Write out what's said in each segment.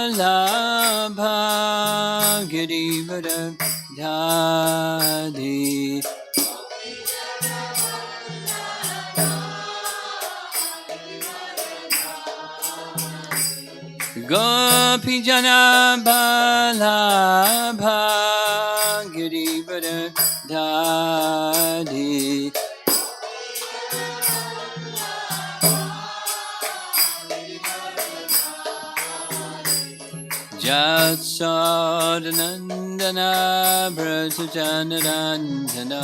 Balabha Girivara Dhadi Gopijana Balabha Girivara Dhadi Jasodanandana Brajajanarandana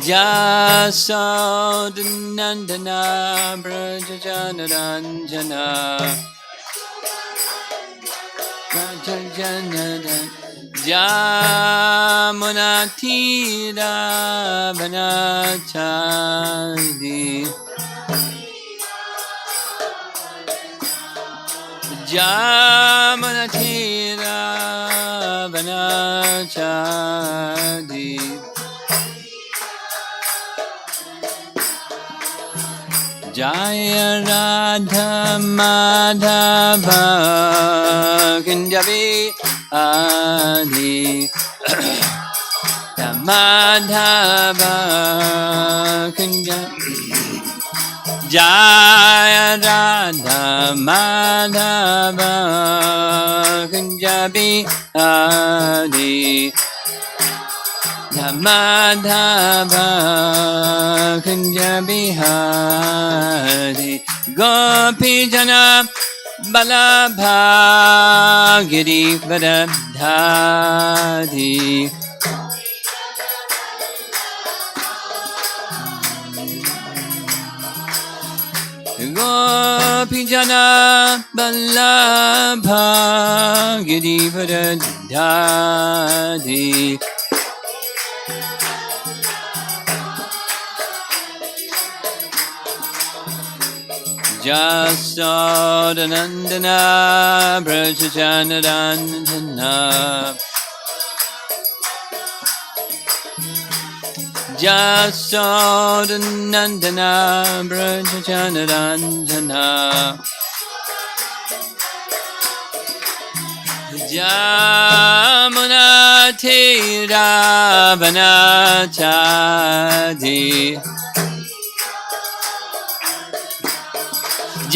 Jasodanandana Brajajanarandana Brajajanarandana Jamunatira Vanachadi Jamunatira Vanachadi Jaya Radha Madhava Kunjabi Adi Madhava Kunjabi Jaya Radha Madhava Kunjabi Adi Madhava Kunjabi Adi Gopijana Balabha Girivara Dhadi Gopijana Balabha Girivara Dhadi Jasodanandana Brajajanarandana Jasodanandana Brajajanarandana Jamunatira Vanachadi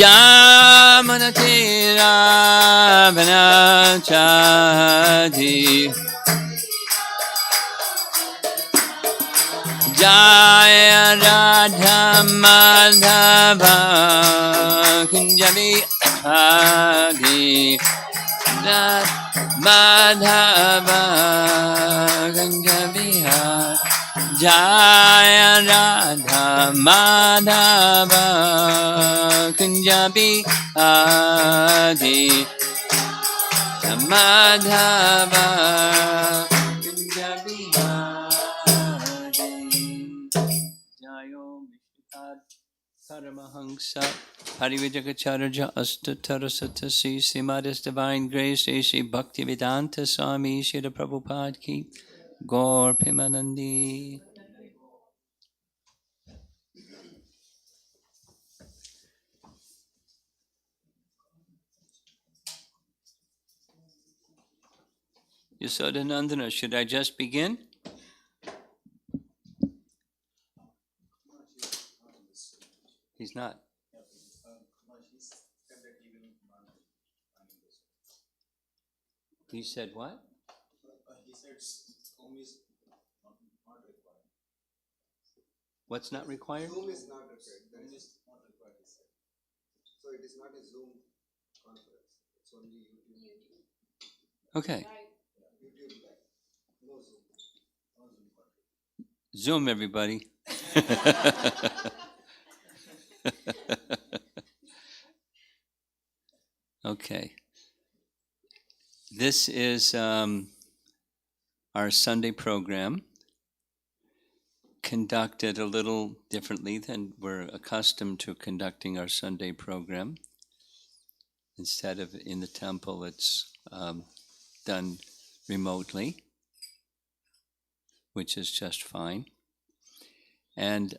Jamunatira Vanachadi Jaya Radha Madhava Kunjabi Adi Madhava Kunjabi Jaya Radha Madhava Kunjabi Adi Madhava Kunjabi Adi Jayo Vishnupada Paramahansa Parivijagacharya Astatarasatasi Simadis Divine Grace Shri Bhaktivedanta Swami Shri Prabhupada Ki Gaur Pimanandi. Yasodhanandana, should I just begin? He's not. He said what? He said Zoom is not required. What's not required? Zoom is not required. That is not required, he said. So it is not a Zoom conference. It's only YouTube. Okay. YouTube live. No Zoom. No Zoom conference. Zoom, everybody. Okay. This is our Sunday program, conducted a little differently than we're accustomed to conducting our Sunday program. Instead of in the temple, it's done remotely, which is just fine. And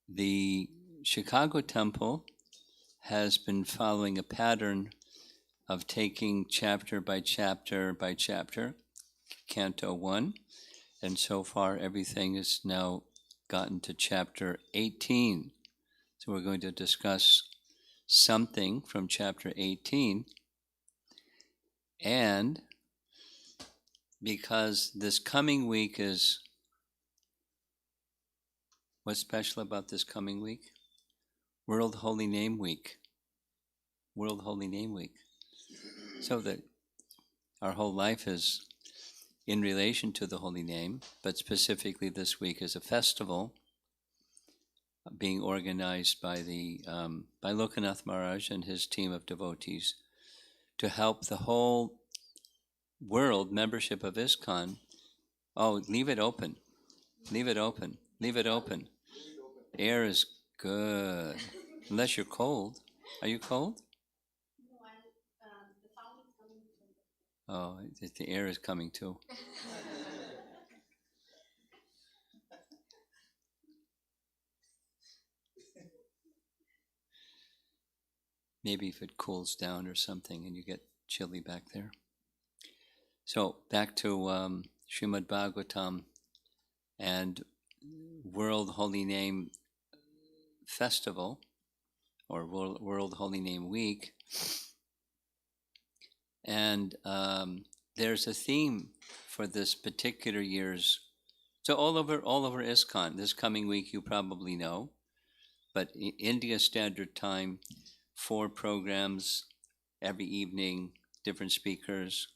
the Chicago Temple has been following a pattern of taking chapter by chapter by chapter, Canto 1, and so far everything has now gotten to chapter 18. So we're going to discuss something from chapter 18, and because this coming week is, what's special about this coming week? World Holy Name Week. World Holy Name Week. So that our whole life is in relation to the Holy Name, but specifically this week is a festival being organized by by Lokanath Maharaj and his team of devotees to help the whole world membership of ISKCON. Oh, leave it open. Leave it open. Leave it open. Air is good. Unless you're cold. Are you cold? Oh, the air is coming too. Maybe if it cools down or something and you get chilly back there. So back to Srimad Bhagavatam and World Holy Name Festival, or World Holy Name Week. And there's a theme for this particular year's. So all over ISKCON, this coming week you probably know, but India Standard Time, 4 programs every evening, different speakers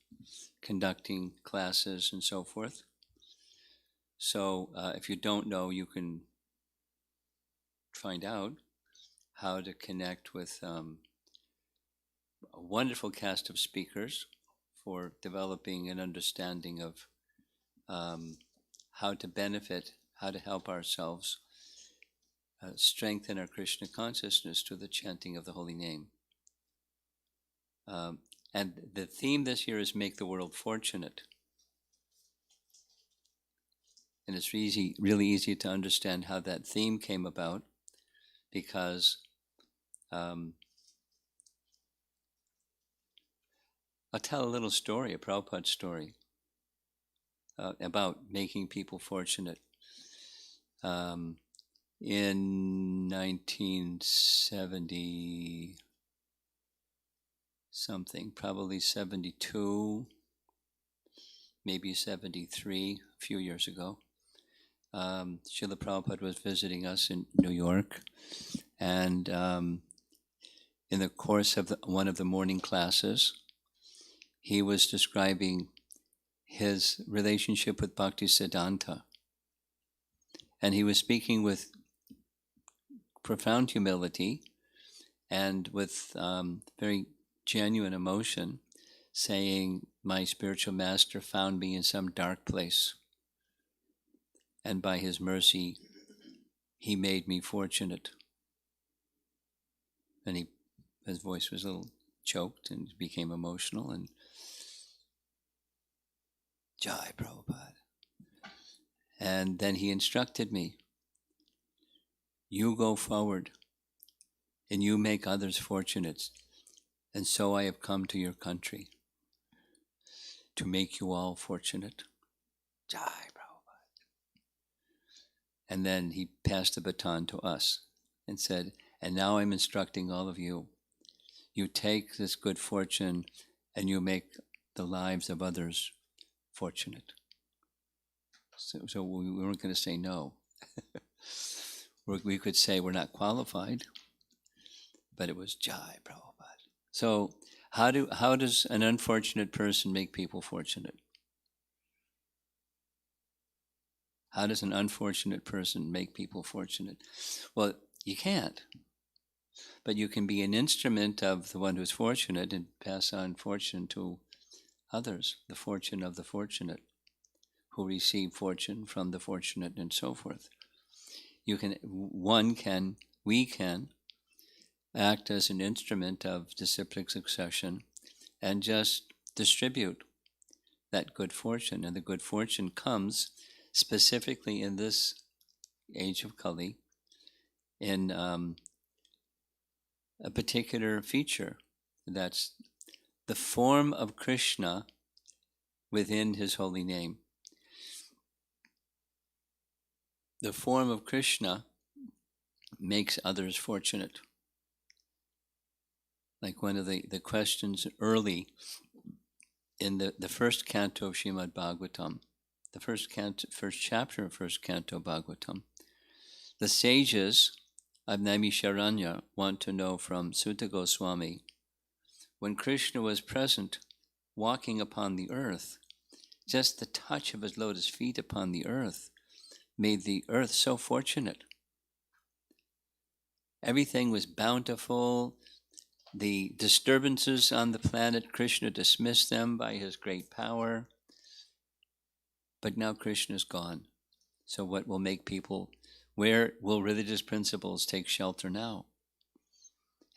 conducting classes and so forth. So if you don't know, you can find out how to connect with a wonderful cast of speakers for developing an understanding of how to benefit, how to help ourselves strengthen our Krishna consciousness through the chanting of the holy name. And the theme this year is Make the World Fortunate. And it's really easy to understand how that theme came about, because I'll tell a little story, a Prabhupada story, about making people fortunate. In 1970 something, probably 72, maybe 73, a few years ago, Srila Prabhupada was visiting us in New York, and in the course of one of the morning classes, he was describing his relationship with Bhaktisiddhanta. And he was speaking with profound humility and with very genuine emotion, saying, my spiritual master found me in some dark place, and by his mercy, he made me fortunate. And his voice was a little choked and became emotional, and Jai Prabhupada. And then he instructed me, you go forward and you make others fortunate. And so I have come to your country to make you all fortunate. Jai Prabhupada. And then he passed the baton to us and said, and now I'm instructing all of you. You take this good fortune and you make the lives of others fortunate. So we weren't going to say no. We could say we're not qualified, but it was Jai Prabhupada. So how does an unfortunate person make people fortunate? How does an unfortunate person make people fortunate? Well, you can't. But you can be an instrument of the one who's fortunate and pass on fortune to others, the fortune of the fortunate, who receive fortune from the fortunate, and so forth. We can act as an instrument of disciplic succession and just distribute that good fortune. And the good fortune comes specifically in this age of Kali in a particular feature. That's the form of Krishna within his holy name. The form of Krishna makes others fortunate. Like one of the questions early in the first canto of Srimad Bhagavatam, the first chapter of first canto Bhagavatam, the sages of Naimisharanya want to know from Sutta Goswami, when Krishna was present walking upon the earth, just the touch of his lotus feet upon the earth made the earth so fortunate. Everything was bountiful. The disturbances on the planet, Krishna dismissed them by his great power. But now Krishna is gone. So what will make people, where will religious principles take shelter now?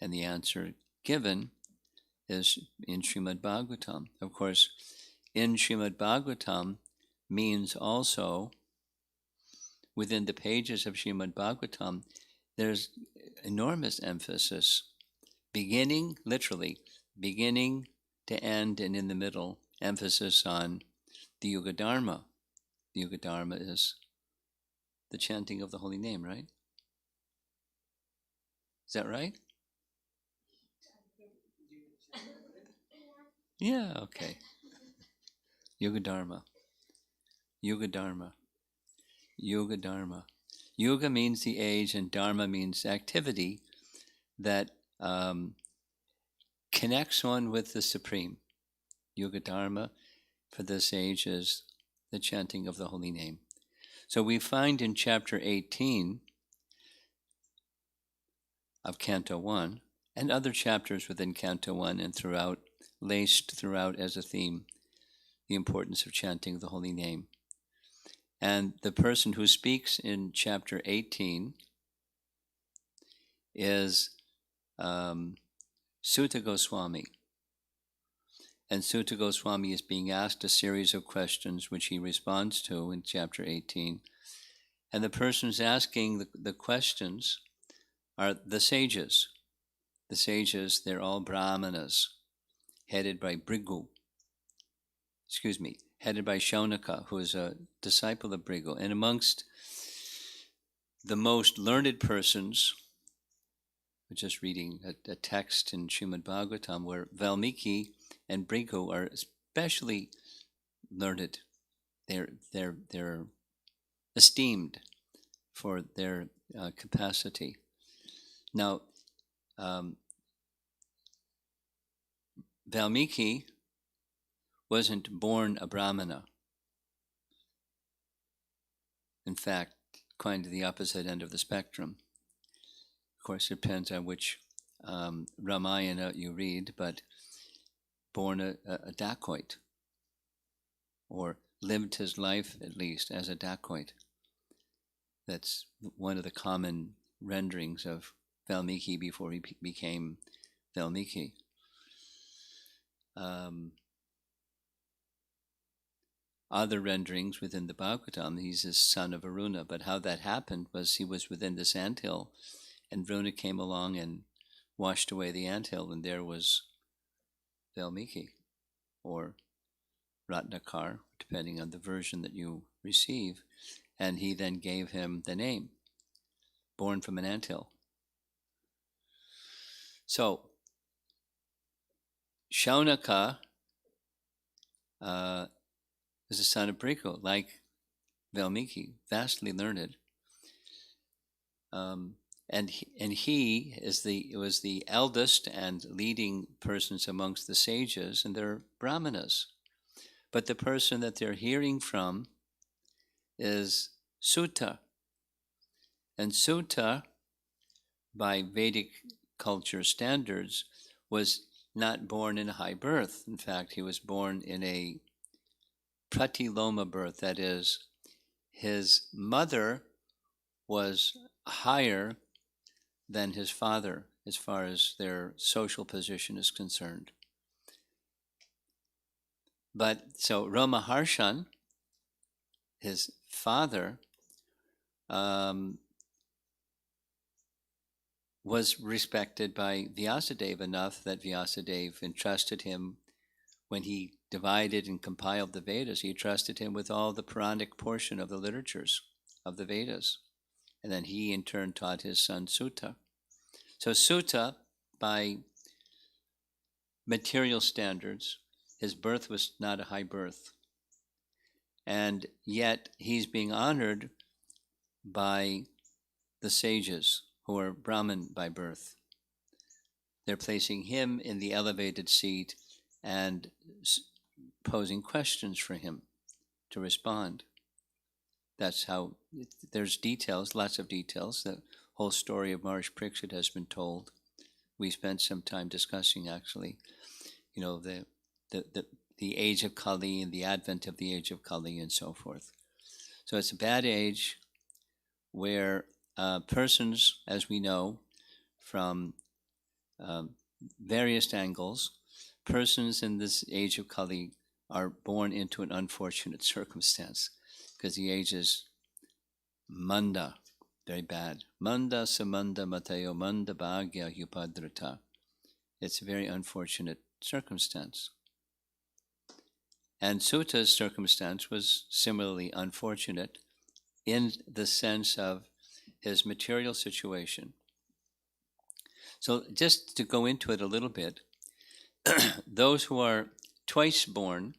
And the answer given is in Srimad Bhagavatam. Of course, in Srimad Bhagavatam means also within the pages of Srimad Bhagavatam, there's enormous emphasis, beginning, literally, beginning to end and in the middle, emphasis on the Yuga Dharma. The Yuga Dharma is the chanting of the holy name, right? Is that right? Yeah, okay. Yuga Dharma. Yuga Dharma. Yuga Dharma. Yuga means the age, and Dharma means activity that connects one with the Supreme. Yuga Dharma for this age is the chanting of the holy name. So we find in chapter 18 of Canto 1 and other chapters within Canto 1 and throughout, laced throughout as a theme, the importance of chanting the holy name. And the person who speaks in chapter 18 is Sutta Goswami. And Sutta Goswami is being asked a series of questions which he responds to in chapter 18. And the persons asking the questions are the sages. The sages, they're all brahmanas, headed by headed by Shaunaka, who is a disciple of Bhrigu. And amongst the most learned persons, we're just reading a text in Srimad Bhagavatam where Valmiki and Bhrigu are especially learned. They're esteemed for their capacity. Now, Valmiki wasn't born a Brahmana. In fact, quite to the opposite end of the spectrum. Of course, it depends on which Ramayana you read, but born a dacoit, or lived his life at least as a dacoit. That's one of the common renderings of Valmiki before he became Valmiki. Other renderings within the Bhagavatam, he's the son of Varuna, but how that happened was he was within this anthill, and Varuna came along and washed away the anthill, and there was Valmiki, or Ratnakar, depending on the version that you receive, and he then gave him the name, born from an anthill. So, Shaunaka is the son of Bhrigu, like Valmiki, vastly learned. And he was the eldest and leading persons amongst the sages, and they're brahmanas. But the person that they're hearing from is Sutta. And Sutta, by Vedic culture standards, was not born in a high birth. In fact, he was born in a pratiloma birth, that is, his mother was higher than his father as far as their social position is concerned. But so Ramaharshan, his father, was respected by Vyasadeva enough that Vyasadeva entrusted him, when he divided and compiled the Vedas, he entrusted him with all the Puranic portion of the literatures of the Vedas. And then he in turn taught his son Sutta. So Sutta, by material standards, his birth was not a high birth. And yet he's being honored by the sages who are Brahmin by birth. They're placing him in the elevated seat and posing questions for him to respond. That's how, there's details, lots of details. The whole story of Maharishi Parikshit has been told. We spent some time discussing, actually, the age of Kali and the advent of the age of Kali and so forth. So it's a bad age where persons, as we know from various angles, persons in this age of Kali are born into an unfortunate circumstance, because the age is manda, very bad. Manda samanda matayo manda bhagya upadrata. It's a very unfortunate circumstance. And Sutta's circumstance was similarly unfortunate in the sense of his material situation. So just to go into it a little bit, those who are twice born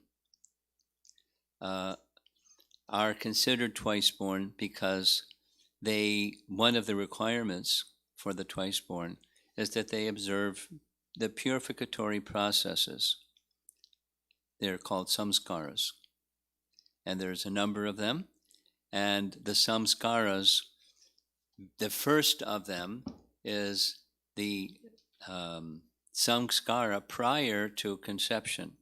are considered twice born because one of the requirements for the twice born is that they observe the purificatory processes. They're called samskaras. And there's a number of them. And the samskaras, the first of them is the samskara prior to conception.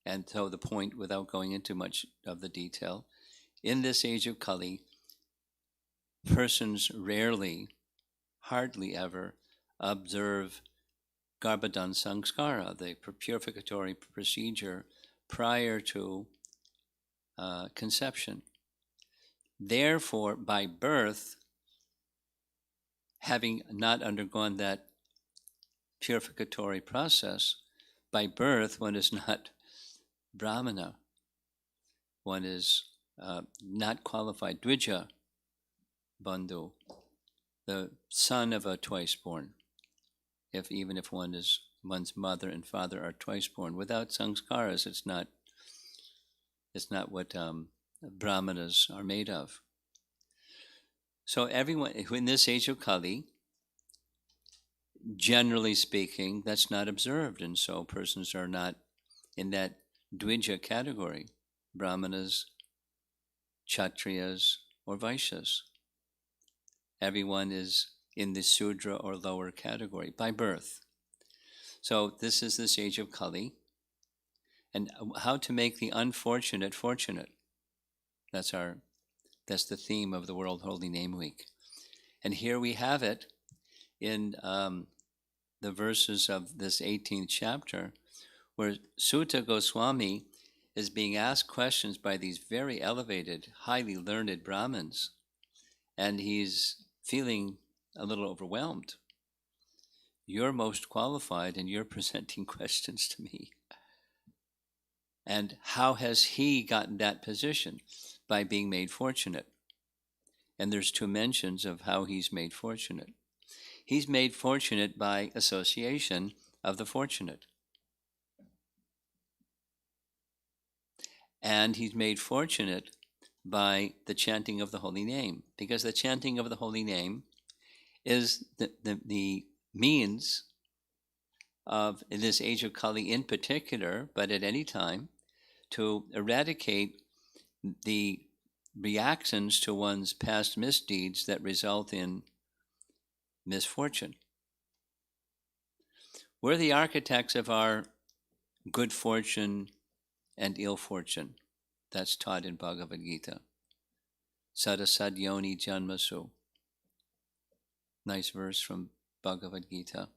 And so the point, without going into much of the detail, in this age of Kali, persons rarely, hardly ever, observe Garbhadan Samskara, the purificatory procedure prior to conception. Therefore, by birth, having not undergone that purificatory process, by birth one is not Brahmana, one is not qualified, Dvija Bandhu, the son of a twice born, even if one's mother and father are twice born. Without samskaras, it's not what brahmanas are made of. So everyone in this age of Kali, generally speaking, that's not observed, and so persons are not in that Dvija category, brahmanas, kshatriyas, or vaishyas. Everyone is in the Sudra or lower category by birth. So this is this age of Kali. And how to make the unfortunate fortunate. That's the theme of the World Holy Name Week. And here we have it in the verses of this 18th chapter, where Sutta Goswami is being asked questions by these very elevated, highly learned Brahmins. And he's feeling a little overwhelmed. You're most qualified and you're presenting questions to me. And how has he gotten that position? By being made fortunate. And there's two mentions of how he's made fortunate. He's made fortunate by association of the fortunate. And he's made fortunate by the chanting of the holy name, because the chanting of the holy name is the means of, in this age of Kali in particular, but at any time, to eradicate the reactions to one's past misdeeds that result in misfortune. We're the architects of our good fortune and ill fortune. That's taught in Bhagavad Gita. Sadasad yoni janmasu. Nice verse from Bhagavad Gita.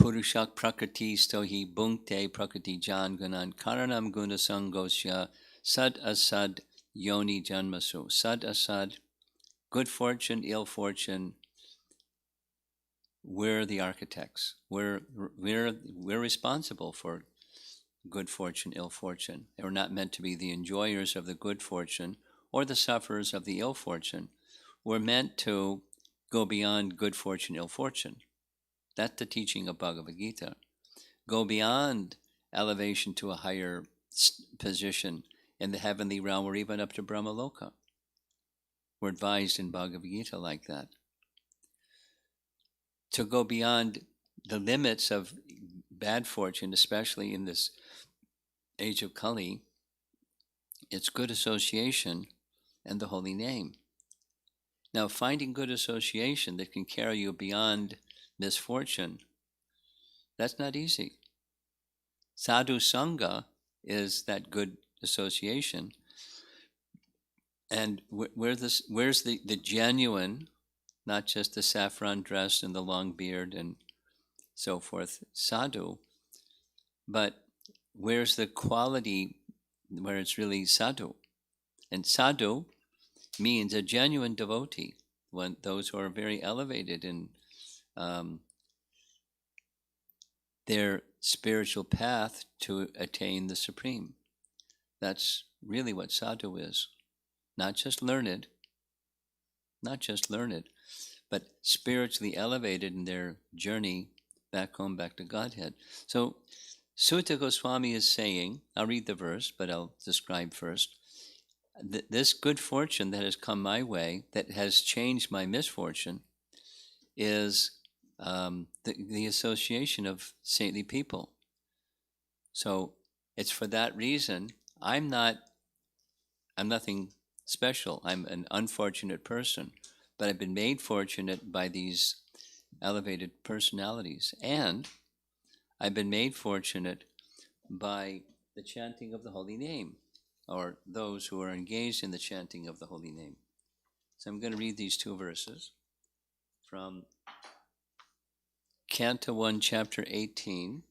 Purushak prakriti stohi bhunkte prakriti jan gunan karanam guna sangosya sad asad yoni janmasu. Sad asad good fortune, ill fortune, we're the architects. We're responsible for good fortune, ill fortune. We're not meant to be the enjoyers of the good fortune or the sufferers of the ill fortune. We're meant to go beyond good fortune, ill fortune. That's the teaching of Bhagavad Gita. Go beyond elevation to a higher position in the heavenly realm or even up to Brahmaloka. We're advised in Bhagavad Gita like that. To go beyond the limits of bad fortune, especially in this age of Kali, it's good association and the holy name. Now, finding good association that can carry you beyond misfortune, that's not easy. Sadhu Sangha is that good association. And where's the genuine, not just the saffron dress and the long beard and so forth, sadhu, but where's the quality where it's really sadhu? And sadhu means a genuine devotee, those who are very elevated in their spiritual path to attain the supreme. That's really what sadhu is. Not just learned, but spiritually elevated in their journey back home, back to Godhead. So Sutta Goswami is saying, I'll read the verse, but I'll describe first. This good fortune that has come my way, that has changed my misfortune, is the association of saintly people. So it's for that reason I'm nothing special. I'm an unfortunate person, but I've been made fortunate by these elevated personalities, and I've been made fortunate by the chanting of the holy name, or those who are engaged in the chanting of the holy name. So I'm going to read these two verses from Canto 1, Chapter 18,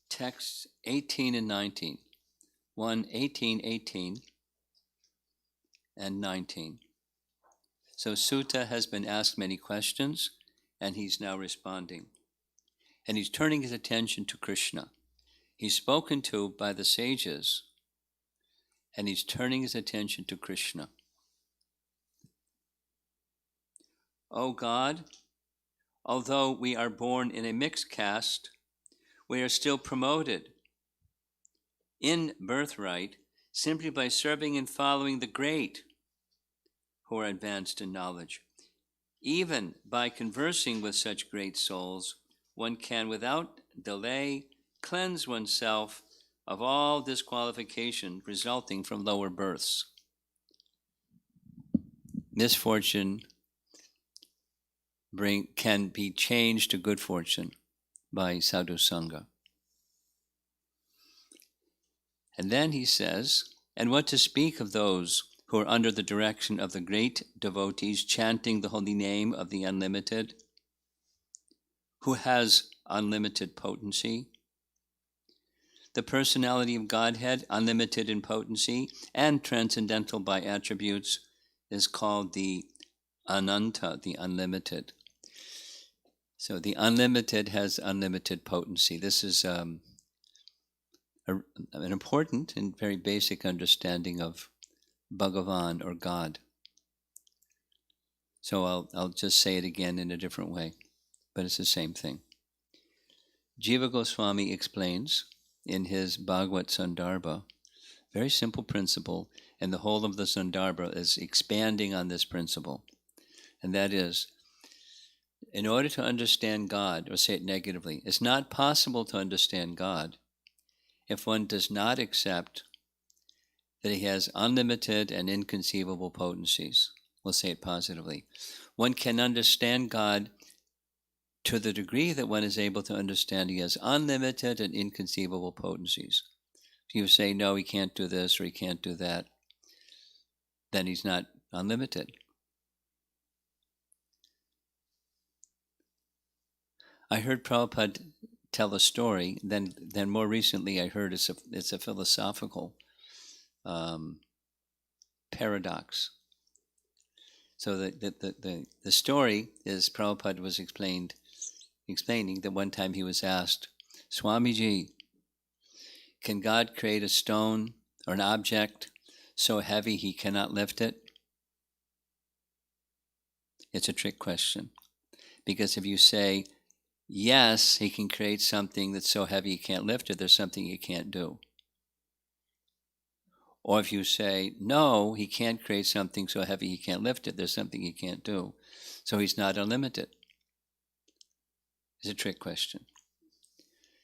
texts 18 and 19. 1, 18, 18, and 19. So Sutta has been asked many questions, and he's now responding. And he's turning his attention to Krishna. He's spoken to by the sages, and he's turning his attention to Krishna. O God, although we are born in a mixed caste, we are still promoted in birthright simply by serving and following the great who are advanced in knowledge. Even by conversing with such great souls, one can without delay cleanse oneself of all disqualification resulting from lower births. Misfortune can be changed to good fortune by sadhu sangha. And then he says, and what to speak of those who are under the direction of the great devotees chanting the holy name of the unlimited, who has unlimited potency, the personality of Godhead, unlimited in potency and transcendental by attributes, is called the Ananta, the unlimited. So the unlimited has unlimited potency. This is an important and very basic understanding of Bhagavan or God. So I'll just say it again in a different way, but it's the same thing. Jiva Goswami explains in his Bhagavad Sandarbha, very simple principle, and the whole of the Sandarbha is expanding on this principle. And that is, in order to understand God, or say it negatively, it's not possible to understand God if one does not accept that he has unlimited and inconceivable potencies. We'll say it positively. One can understand God to the degree that one is able to understand he has unlimited and inconceivable potencies. If you say, no, he can't do this or he can't do that, then he's not unlimited. I heard Prabhupada tell a story, then more recently I heard it's a philosophical paradox. So the story is Prabhupada was explaining that one time he was asked, Swamiji, can God create a stone or an object so heavy he cannot lift it? It's a trick question. Because if you say, yes, he can create something that's so heavy he can't lift it, there's something he can't do. Or if you say, no, he can't create something so heavy he can't lift it, there's something he can't do. So he's not unlimited. It's a trick question.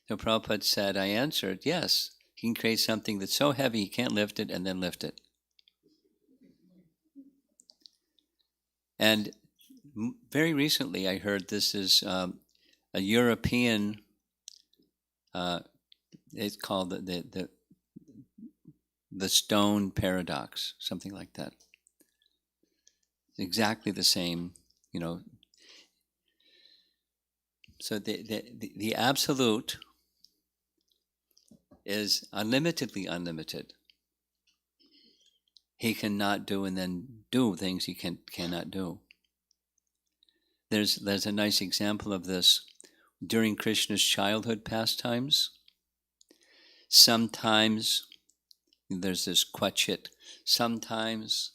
So Prabhupada said, I answered, yes, he can create something that's so heavy he can't lift it and then lift it. And very recently I heard this is a European, it's called the stone paradox, something like that. Exactly the same, So the absolute is unlimitedly unlimited. He cannot do and then do things he cannot do. There's a nice example of this during Krishna's childhood pastimes. Sometimes there's this kvachit. Sometimes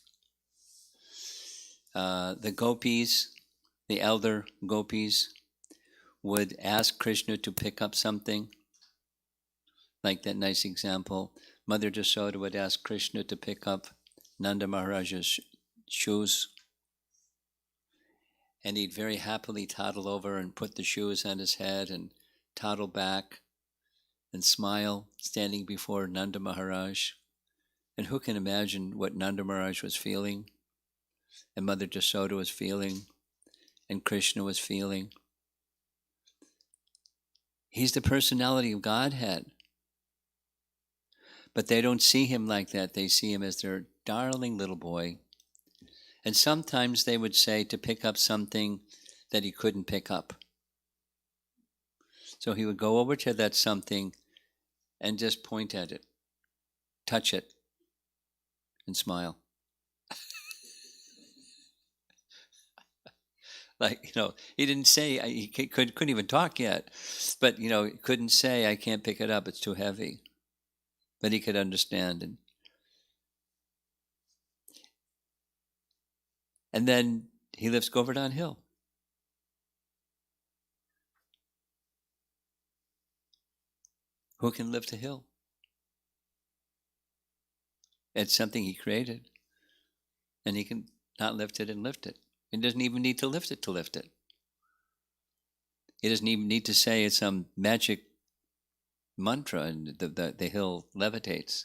the gopis, the elder gopis, would ask Krishna to pick up something. Like that nice example, Mother Jasoda would ask Krishna to pick up Nanda Maharaja's shoes. And he'd very happily toddle over and put the shoes on his head and toddle back and smile, standing before Nanda Maharaj. And who can imagine what Nanda Maharaj was feeling, and Mother Jasoda was feeling, and Krishna was feeling? He's the personality of Godhead. But they don't see him like that. They see him as their darling little boy. And sometimes they would say to pick up something that he couldn't pick up. So he would go over to that something and just point at it, touch it, and smile. Like, he didn't say, he couldn't even talk yet, but, couldn't say, I can't pick it up, it's too heavy. But he could understand. And then he lifts Govardhan Hill. Who can lift a hill? It's something he created. And he can not lift it and lift it. He doesn't even need to lift it to lift it. He doesn't even need to say it's some magic mantra and the hill levitates.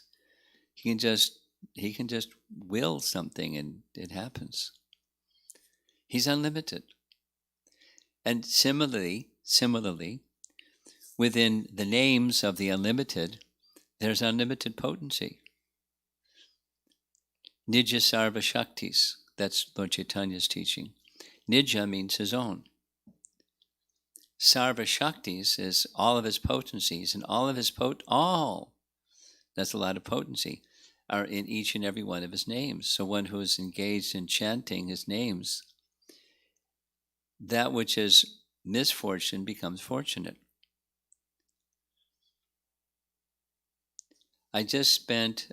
He can just will something and it happens. He's unlimited. And similarly, within the names of the unlimited, there's unlimited potency. Nija Sarva Shaktis, that's Lord Chaitanya's teaching. Nija means his own. Sarva Shaktis is all of his potencies, and all, that's a lot of potency, are in each and every one of his names. So one who is engaged in chanting his names, that which is misfortune becomes fortunate. I just spent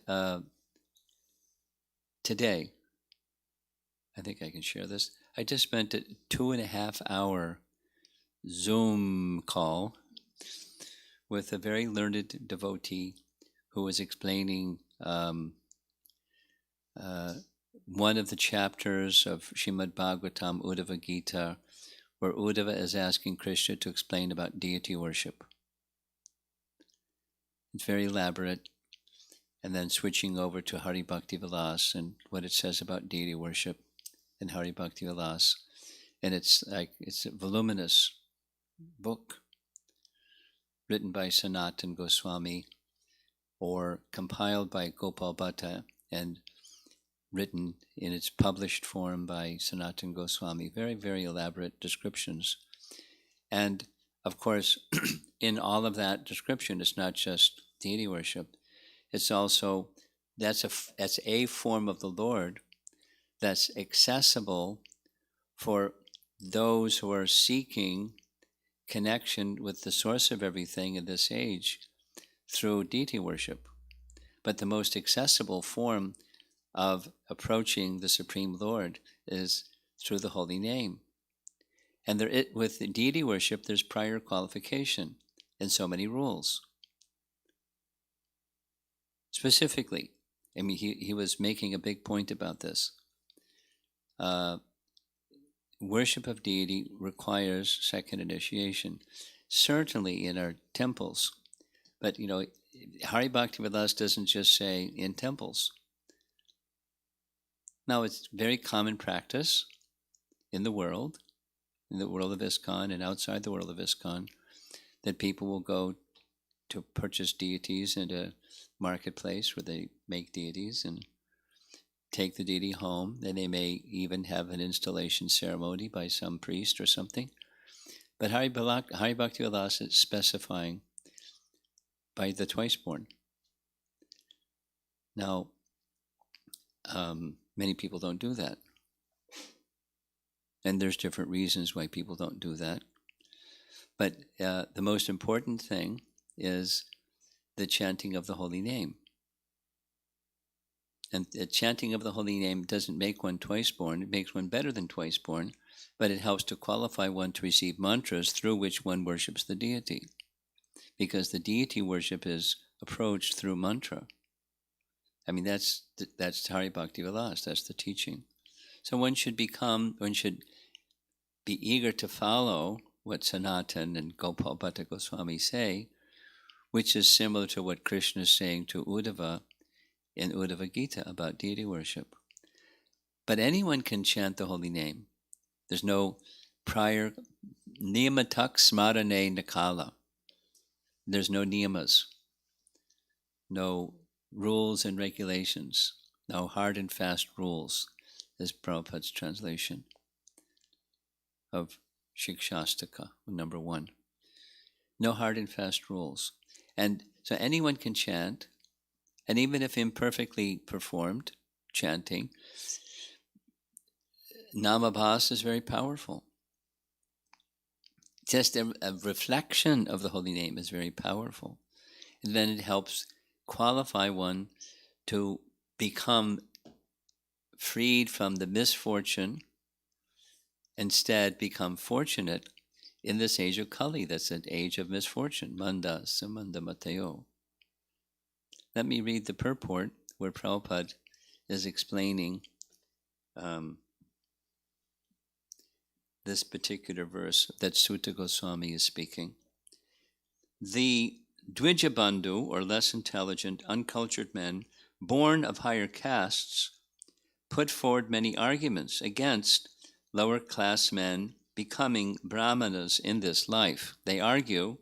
today, I think I can share this, I just spent a 2.5 hour Zoom call with a very learned devotee who was explaining one of the chapters of Srimad Bhagavatam, Uddhava Gita, where Uddhava is asking Krishna to explain about deity worship. It's very elaborate. And then switching over to Hari Bhakti Vilas and what it says about deity worship in Hari Bhakti Vilas. And it's a voluminous book written by Sanatan Goswami or compiled by Gopal Bhatta and written in its published form by Sanatan Goswami. Very, very elaborate descriptions. And of course, in all of that description, it's not just deity worship. It's also that's a form of the Lord that's accessible for those who are seeking connection with the source of everything in this age through deity worship. But the most accessible form of approaching the Supreme Lord is through the holy name. And with the deity worship, there's prior qualification and so many rules. Specifically, I mean, he was making a big point about this. Worship of deity requires second initiation, certainly in our temples. But, Hari Bhaktivilas doesn't just say in temples. Now, it's very common practice in the world of ISKCON and outside the world of ISKCON, that people will go to purchase deities in a marketplace where they make deities and take the deity home. Then they may even have an installation ceremony by some priest or something. But Hari Bhaktivilas is specifying by the twice-born. Now, many people don't do that. And there's different reasons why people don't do that. But the most important thing is the chanting of the holy name. And the chanting of the holy name doesn't make one twice-born, it makes one better than twice-born, but it helps to qualify one to receive mantras through which one worships the deity. Because the deity worship is approached through mantra. I mean, that's Hari Bhaktivilas, that's the teaching. So one should be eager to follow what Sanatan and Gopal Bhatta Goswami say, which is similar to what Krishna is saying to Uddhava in Uddhava Gita about deity worship. But anyone can chant the holy name. There's no prior niyamatak smarane nakala. There's no niyamas, no rules and regulations, no hard and fast rules, is Prabhupada's translation of Shikshastaka, number 1. No hard and fast rules. And so anyone can chant, and even if imperfectly performed, chanting, Namabhas is very powerful. Just a reflection of the holy name is very powerful. And then it helps qualify one to become freed from the misfortune, instead become fortunate in this age of Kali, that's an age of misfortune. Manda samanda mateo. Let me read the purport where Prabhupada is explaining this particular verse that Sutta Goswami is speaking. The Dvijabandhu, or less intelligent, uncultured men, born of higher castes, put forward many arguments against lower class men becoming brahmanas in this life. They argue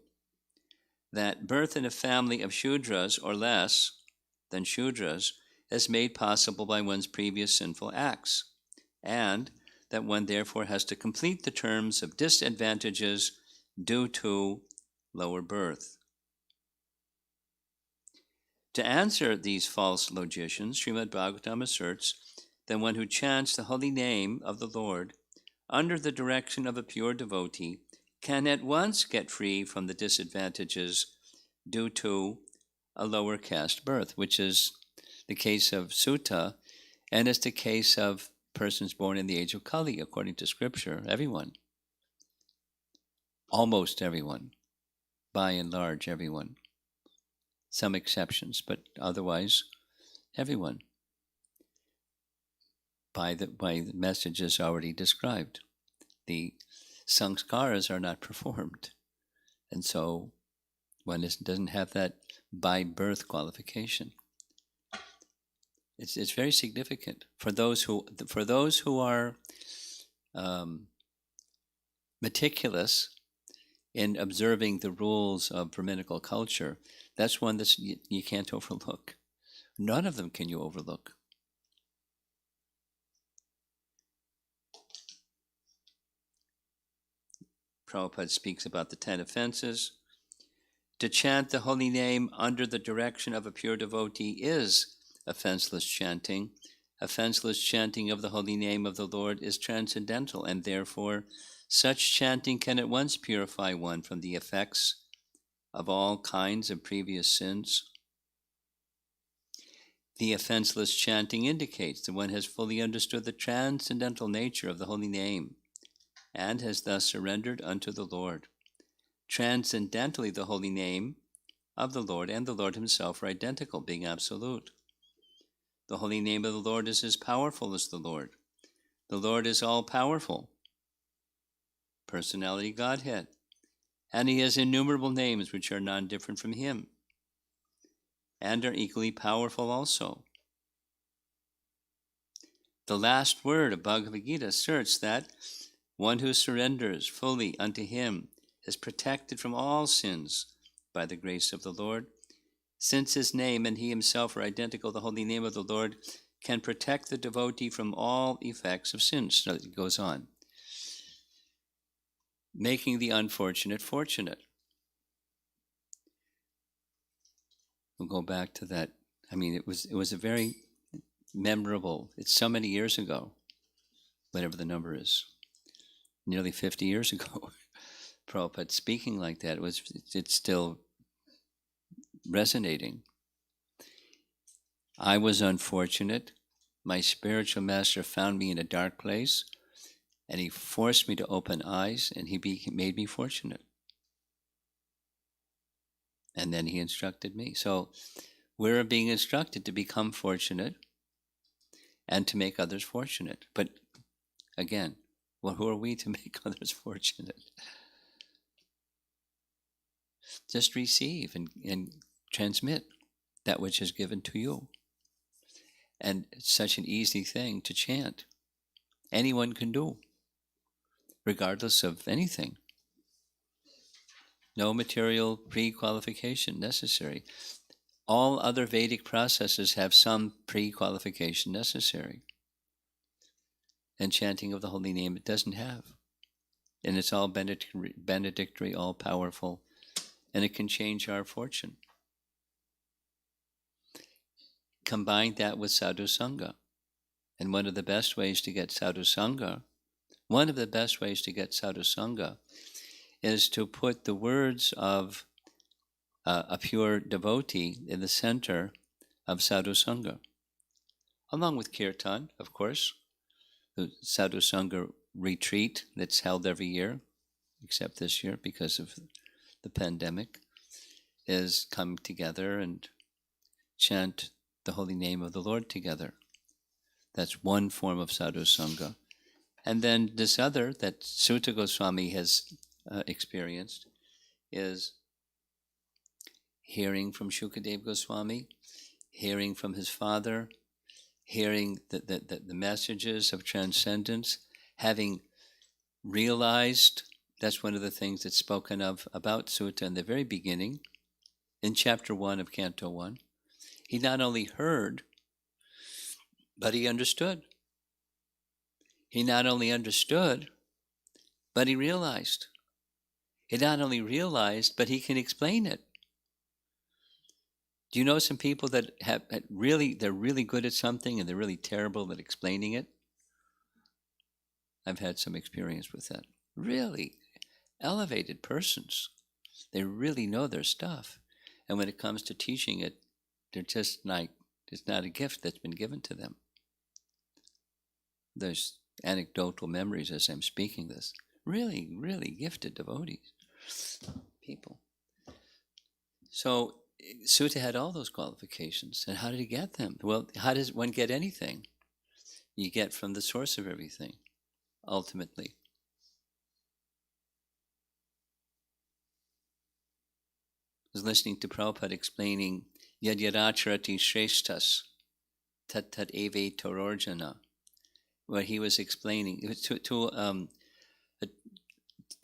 that birth in a family of Shudras or less than Shudras is made possible by one's previous sinful acts, and that one therefore has to complete the terms of disadvantages due to lower birth. To answer these false logicians, Srimad Bhagavatam asserts that one who chants the holy name of the Lord under the direction of a pure devotee can at once get free from the disadvantages due to a lower caste birth, which is the case of Sutta, and it's the case of persons born in the age of Kali, according to scripture. Everyone. Almost everyone. By and large, everyone. Some exceptions, but otherwise, everyone. By the messages already described. The sanskaras are not performed. And so one doesn't have that by birth qualification. It's very significant for those who are meticulous in observing the rules of Brahminical culture. That's one that you can't overlook. None of them can you overlook. Prabhupada speaks about the 10 offenses. To chant the holy name under the direction of a pure devotee is offenseless chanting. Offenseless chanting of the holy name of the Lord is transcendental, and therefore such chanting can at once purify one from the effects of all kinds of previous sins. The offenseless chanting indicates that one has fully understood the transcendental nature of the holy name and has thus surrendered unto the Lord. Transcendentally, the holy name of the Lord and the Lord himself are identical, being absolute. The holy name of the Lord is as powerful as the Lord. The Lord is all-powerful, personality Godhead, and he has innumerable names which are none different from him, and are equally powerful also. The last word of Bhagavad Gita asserts that one who surrenders fully unto him is protected from all sins by the grace of the Lord. Since his name and he himself are identical, the holy name of the Lord can protect the devotee from all effects of sins. So it goes on, making the unfortunate fortunate. We'll go back to that. I mean, it was a very memorable, it's so many years ago, whatever the number is, nearly 50 years ago, Prabhupada speaking like that, it's still resonating. I was unfortunate. My spiritual master found me in a dark place, and he forced me to open eyes, and he made me fortunate. And then he instructed me. So we're being instructed to become fortunate and to make others fortunate. But again, well, who are we to make others fortunate? Just receive and transmit that which is given to you. And it's such an easy thing to chant. Anyone can do, regardless of anything. No material pre-qualification necessary. All other Vedic processes have some pre-qualification necessary. And chanting of the holy name, it doesn't have. And it's all benedictory, all powerful, and it can change our fortune. Combine that with sadhu sangha. And one of the best ways to get sadhu sangha is to put the words of a pure devotee in the center of sadhu sangha, along with kirtan, of course. The sadhu sangha retreat that's held every year, except this year because of the pandemic, is come together and chant the holy name of the Lord together. That's one form of sadhu sangha. And then this other that Sutta Goswami has experienced is hearing from Shukadev Goswami, hearing from his father, hearing the messages of transcendence, having realized, that's one of the things that's spoken of about Sutta in the very beginning, in chapter 1 of Canto 1. He not only heard, but he understood. He not only understood, but he realized. He not only realized, but he can explain it. Do you know some people that they're really good at something and they're really terrible at explaining it? I've had some experience with that. Really elevated persons. They really know their stuff. And when it comes to teaching it, they're just like, it's not a gift that's been given to them. There's anecdotal memories as I'm speaking this. Really, really gifted devotees, people. So Sutta had all those qualifications. And how did he get them? Well, how does one get anything? You get from the source of everything, ultimately. I was listening to Prabhupada explaining Yad Yadacharati Shreshtas Tat Tat Eve Tororjana, where he was explaining to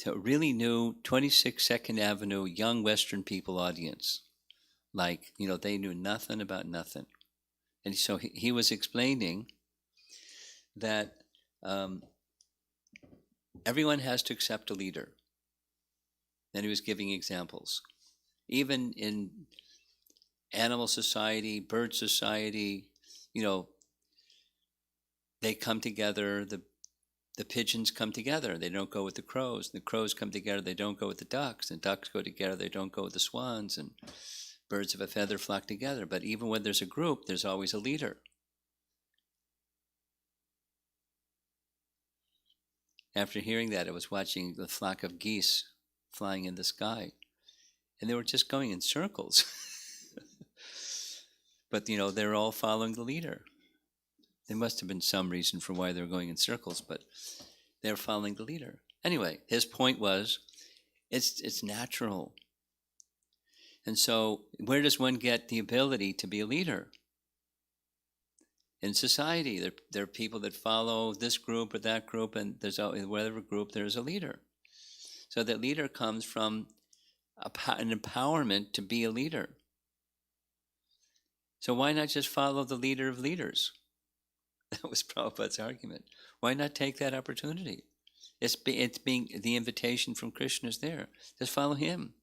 a really new 26 Second Avenue young Western people audience. Like, they knew nothing about nothing. And so he was explaining that everyone has to accept a leader. Then he was giving examples. Even in animal society, bird society, you know, they come together, the pigeons come together, they don't go with the crows. The crows come together, they don't go with the ducks. The ducks go together, they don't go with the swans. And birds of a feather flock together. But even when there's a group, there's always a leader. After hearing that, I was watching the flock of geese flying in the sky, and they were just going in circles. But, they're all following the leader. There must have been some reason for why they were going in circles, but they're following the leader. Anyway, his point was, it's natural. And so, where does one get the ability to be a leader? In society, there are people that follow this group or that group, and there's always, whatever group, there's a leader. So that leader comes from an empowerment to be a leader. So why not just follow the leader of leaders? That was Prabhupada's argument. Why not take that opportunity? It's being the invitation from Krishna is there. Just follow him.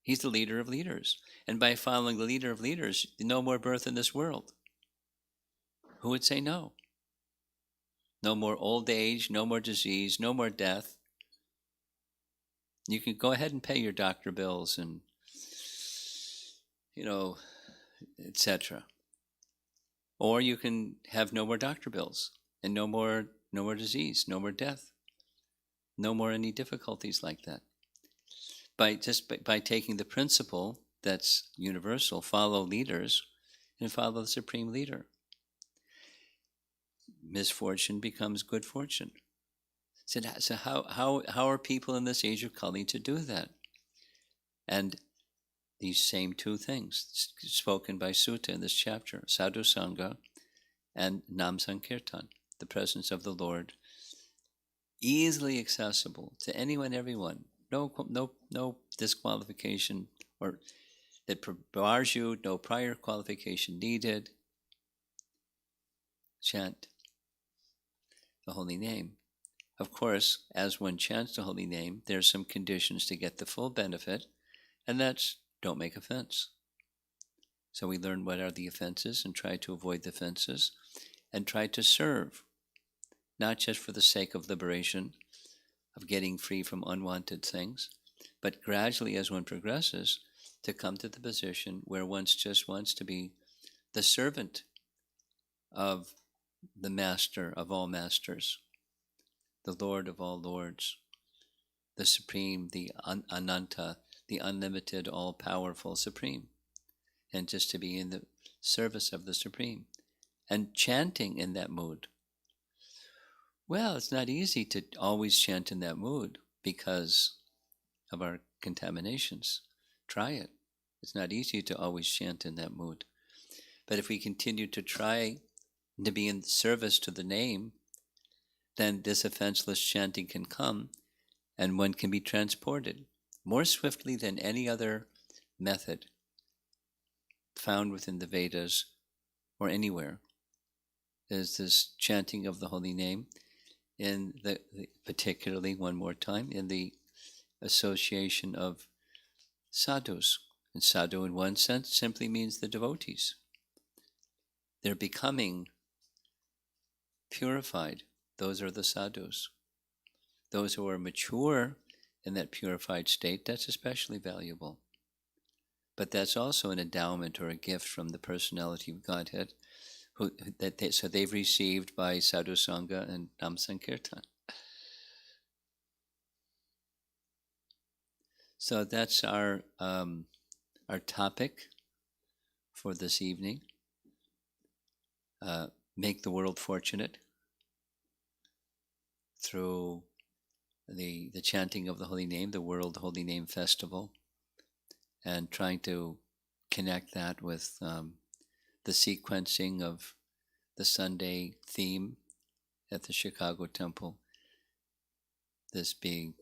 He's the leader of leaders. And by following the leader of leaders, no more birth in this world. Who would say no? No more old age, no more disease, no more death. You can go ahead and pay your doctor bills and, etc. Or you can have no more doctor bills and no more disease, no more death, no more any difficulties like that. By taking the principle that's universal, follow leaders and follow the supreme leader. Misfortune becomes good fortune. So how are people in this age of Kali to do that? And these same two things spoken by Sutta in this chapter, Sadhu Sangha and Nam Sankirtan, the presence of the Lord, easily accessible to anyone, everyone. No disqualification or that bars you, no prior qualification needed. Chant the holy name. Of course, as one chants the holy name, there are some conditions to get the full benefit, and that's don't make offense. So we learn what are the offenses and try to avoid the offenses and try to serve, not just for the sake of liberation, of getting free from unwanted things, but gradually as one progresses to come to the position where one just wants to be the servant of the master of all masters, the Lord of all lords, the supreme, the Ananta, the unlimited, all-powerful supreme, and just to be in the service of the supreme and chanting in that mood. Well, it's not easy to always chant in that mood because of our contaminations. Try it. It's not easy to always chant in that mood. But if we continue to try to be in service to the name, then this offenseless chanting can come and one can be transported more swiftly than any other method found within the Vedas or anywhere. Is this chanting of the holy name in particularly one more time in the association of sadhus. And sadhu in one sense simply means the devotees. They're becoming purified. Those are the sadhus. Those who are mature in that purified state, that's especially valuable. But that's also an endowment or a gift from the personality of Godhead, so they've received by Sadhu Sangha and Nam Sankirtan. So that's our topic for this evening. Make the world fortunate through the chanting of the Holy Name, the World Holy Name Festival, and trying to connect that with the sequencing of the Sunday theme at the Chicago Temple, this being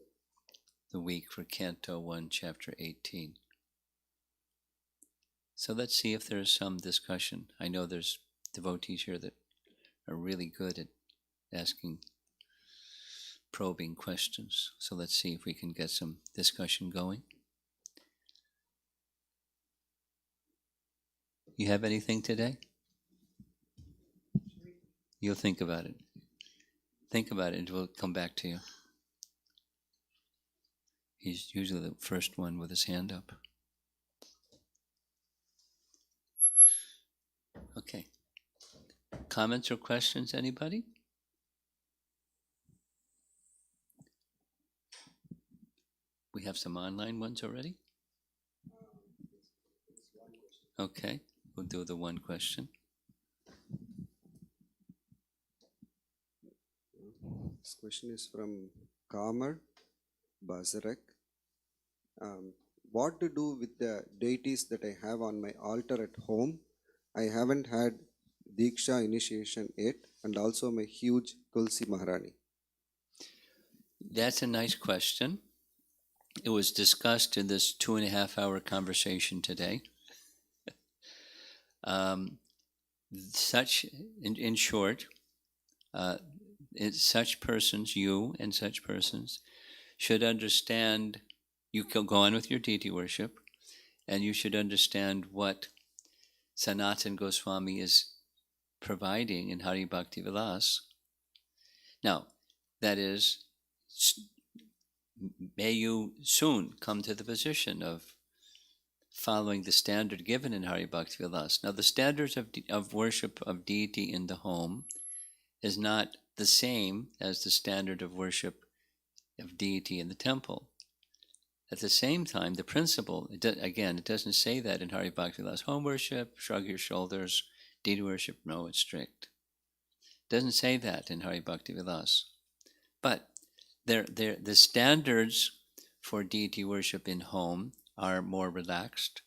the week for Canto 1, Chapter 18. So let's see if there's some discussion. I know there's devotees here that are really good at asking probing questions. So let's see if we can get some discussion going. You have anything today? You'll think about it. Think about it and we'll come back to you. He's usually the first one with his hand up. Okay. Comments or questions, anybody? We have some online ones already? Okay, we'll do the one question. This question is from Kamer Bazarek. What to do with the deities that I have on my altar at home? I haven't had Diksha initiation yet, and also my huge Tulsi Maharani. That's a nice question. It was discussed in this 2.5-hour conversation today. In short, such persons, you and such persons, should understand, you can go on with your deity worship, and you should understand what Sanatana Goswami is providing in Hari Bhakti Vilas. Now, that is, may you soon come to the position of following the standard given in Hari Bhakti Vilas. Now, the standards of worship of deity in the home is not the same as the standard of worship of deity in the temple. At the same time, the principle, it doesn't say that in Hari Bhakti Vilas. Home worship, shrug your shoulders. Deity worship, no, it's strict. It doesn't say that in Hari Bhakti Vilas. But the standards for deity worship in home are more relaxed,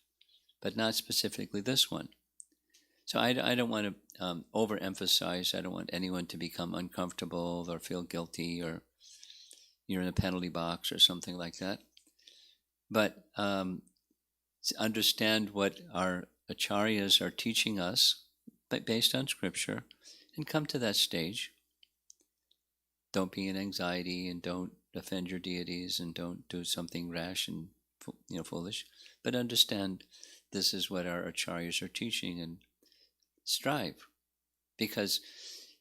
but not specifically this one. So I don't want to overemphasize. I don't want anyone to become uncomfortable or feel guilty or you're in a penalty box or something like that. But understand what our acharyas are teaching us based on scripture and come to that stage. Don't be in anxiety and don't offend your deities and don't do something rash and foolish, but understand this is what our acharyas are teaching and strive, because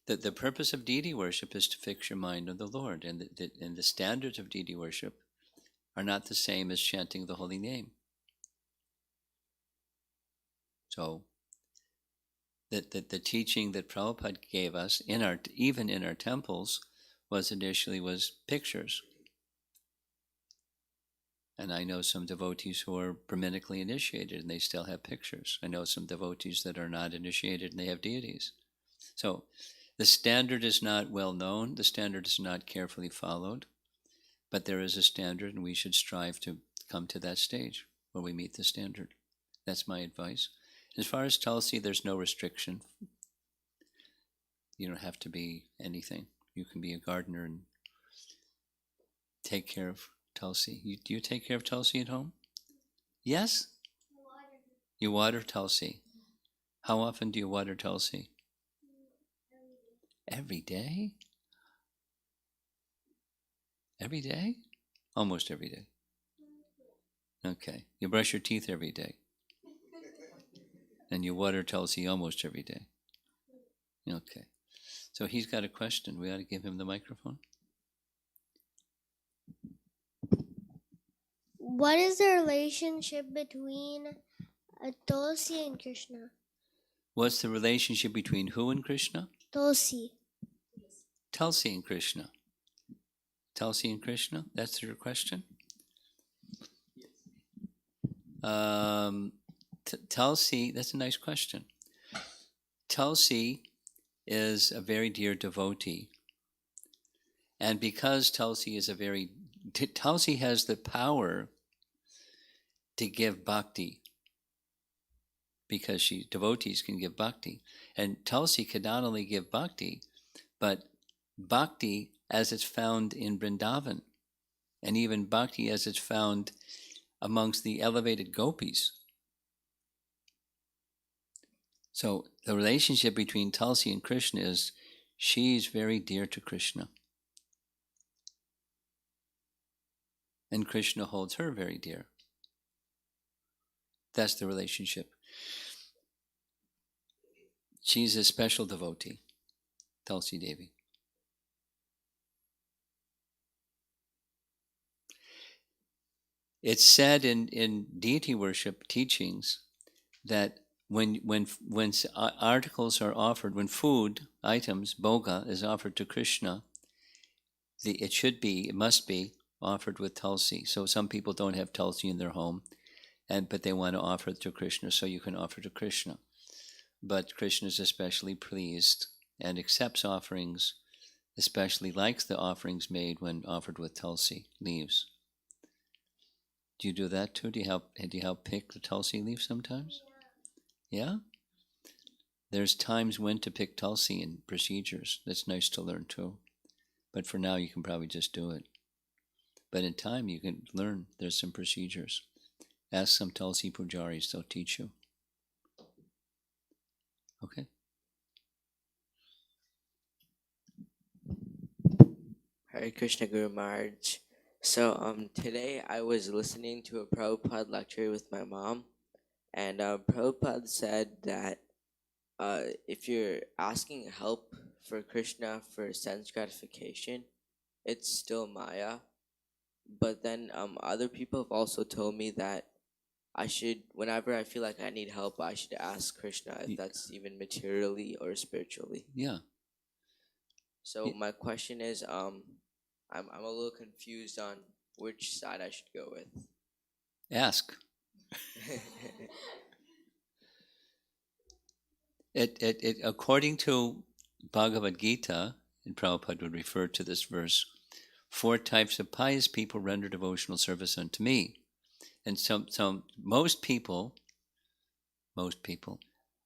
the purpose of deity worship is to fix your mind on the Lord, and the standards of deity worship are not the same as chanting the holy name. So the teaching that Prabhupada gave us even in our temples was pictures. And I know some devotees who are Brahminically initiated and they still have pictures. I know some devotees that are not initiated and they have deities. So the standard is not well known, the standard is not carefully followed, but there is a standard and we should strive to come to that stage where we meet the standard. That's my advice. As far as Tulsi, there's no restriction. You don't have to be anything. You can be a gardener and take care of Tulsi. Do you take care of Tulsi at home? Yes? You water Tulsi. How often do you water Tulsi? Every day? Every day? Almost every day. Okay. You brush your teeth every day. And you water Tulsi almost every day. Okay. So he's got a question. We ought to give him the microphone. What is the relationship between Tulsi and Krishna? What's the relationship between who and Krishna? Tulsi. Tulsi and Krishna. Tulsi and Krishna? That's your question? Tulsi, that's a nice question. Tulsi is a very dear devotee. And because Tulsi has the power to give bhakti, because devotees can give bhakti. And Tulsi could not only give bhakti, but bhakti as it's found in Vrindavan, and even bhakti as it's found amongst the elevated gopis. So the relationship between Tulsi and Krishna is she's very dear to Krishna. And Krishna holds her very dear. That's the relationship. She's a special devotee. Tulsi Devi. It's said in deity worship teachings that when articles are offered, when food items, bhoga, is offered to Krishna, it must be offered with Tulsi. So some people don't have Tulsi in their home, but they want to offer it to Krishna, so you can offer to Krishna. But Krishna is especially pleased and accepts offerings, especially likes the offerings made when offered with Tulsi leaves. Do you do that too? Do you help pick the Tulsi leaf sometimes? Yeah? There's times when to pick Tulsi in procedures. That's nice to learn too. But for now, you can probably just do it. But in time, you can learn. There's some procedures. Ask some Tulsi pujaris, they'll teach you. Okay? Hare Krishna Guru Maharaj. So today I was listening to a Prabhupada lecture with my mom, and Prabhupada said that if you're asking help for Krishna for sense gratification, it's still Maya. But then other people have also told me that I should, whenever I feel like I need help, I should ask Krishna if that's even materially or spiritually. Yeah. So my question is, I'm a little confused on which side I should go with. Ask. It according to Bhagavad Gita, and Prabhupada would refer to this verse, 4 types of pious people render devotional service unto me. And so most people,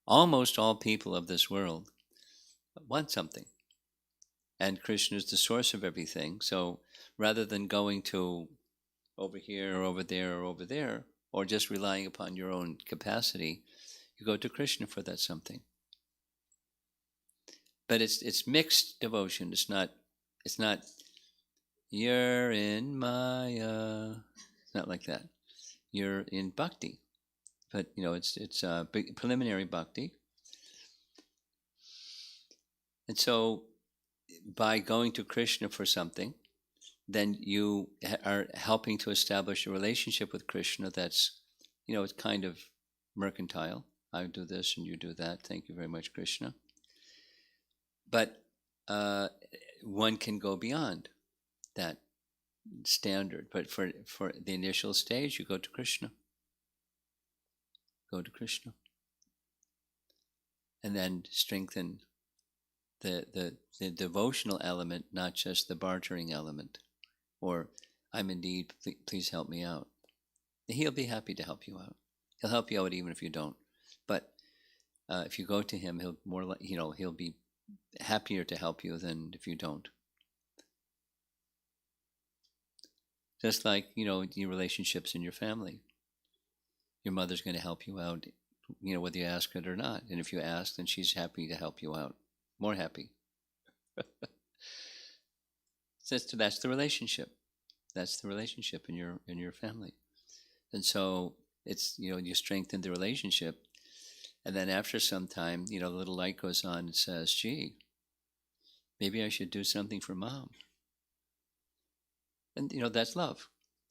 almost all people of this world want something. And Krishna is the source of everything. So rather than going to over here or over there or over there, or just relying upon your own capacity, you go to Krishna for that something. But it's mixed devotion. It's not you're in Maya. It's not like that. You're in bhakti. But it's a big preliminary bhakti. And so by going to Krishna for something, then you are helping to establish a relationship with Krishna that's, it's kind of mercantile. I do this and you do that. Thank you very much, Krishna. But one can go beyond that standard. But for the initial stage, you go to Krishna. Go to Krishna. And then strengthen the devotional element, not just the bartering element. Or, I'm in need, please help me out. He'll be happy to help you out. He'll help you out even if you don't. But if you go to him, he'll be happier to help you than if you don't. Just like, your relationships in your family. Your mother's going to help you out, whether you ask it or not. And if you ask, then she's happy to help you out. More happy. That's the relationship. That's the relationship in your family. And so it's, you strengthen the relationship. And then after some time, the little light goes on and says, gee, maybe I should do something for mom. And, that's love.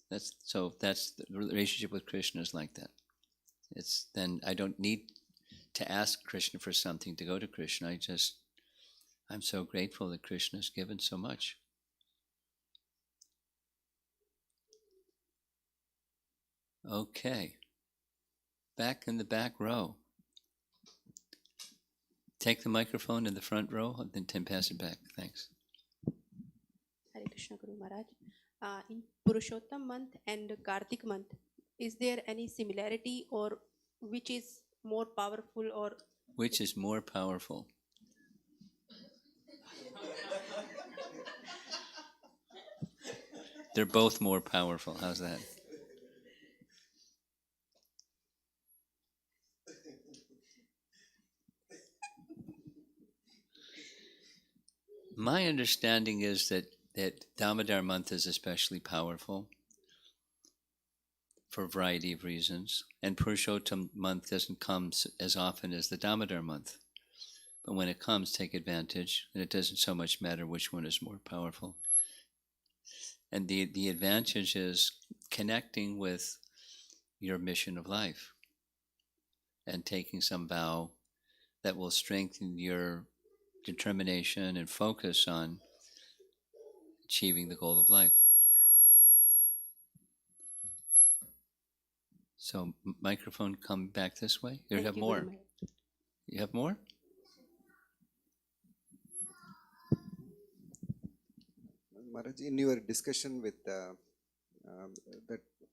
That's the relationship with Krishna is like that. Then I don't need to ask Krishna for something to go to Krishna. I'm so grateful that Krishna has given so much. Okay. Back in the back row. Take the microphone in the front row and then pass it back. Thanks. Hare Krishna Guru Maharaj. In Purushottam month and Kartik month, is there any similarity, or which is more powerful, or Which is more powerful? They're both more powerful. How's that? My understanding is that Damodar month is especially powerful for a variety of reasons. And Purushottam month doesn't come as often as the Damodar month. But when it comes, take advantage, and it doesn't so much matter which one is more powerful. And the advantage is connecting with your mission of life and taking some vow that will strengthen your determination and focus on achieving the goal of life. So, microphone, come back this way. You Thank have you, more. Guru Maharaj. You have more? Maharaj, in your discussion with that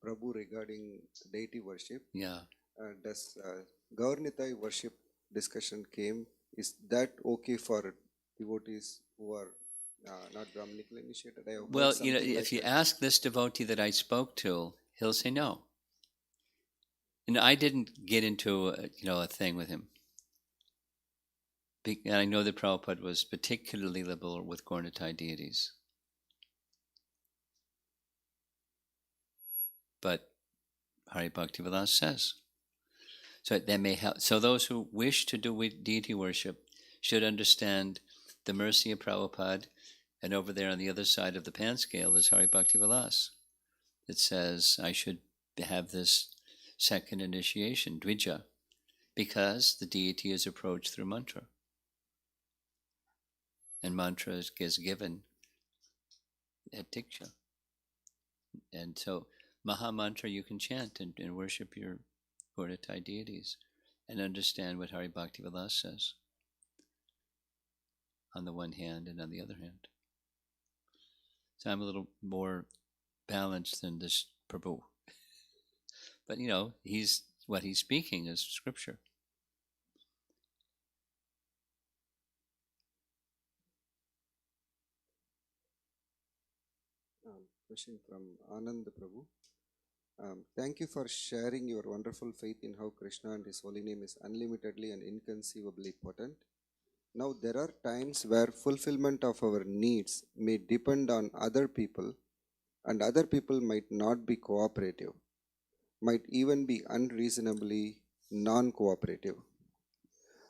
Prabhu regarding deity worship, Yeah. does Gaurnitai worship discussion came? Is that okay for devotees who are not Brahminical initiated? I have heard Well, something like if you that. ask this devotee that I spoke to, he'll say no. And I didn't get into a thing with him. And I know that Prabhupada was particularly liberal with Gaurnitai deities. But Hari Bhaktivedanta says. So that may help. So those who wish to do deity worship should understand the mercy of Prabhupada, and over there on the other side of the pan scale is Hari Bhaktivedanta. It says I should have this second initiation, Dvija, because the deity is approached through mantra. And mantra is given at Diksha. And so Maha Mantra you can chant and worship your Gaurnitai deities and understand what Hari Bhaktivedanta says on the one hand and on the other hand. So I'm a little more balanced than this Prabhu. But what he's speaking is scripture. Question from Anand Prabhu. Thank you for sharing your wonderful faith in how Krishna and his holy name is unlimitedly and inconceivably potent. Now, there are times where fulfillment of our needs may depend on other people, and other people might not be cooperative, might even be unreasonably non cooperative.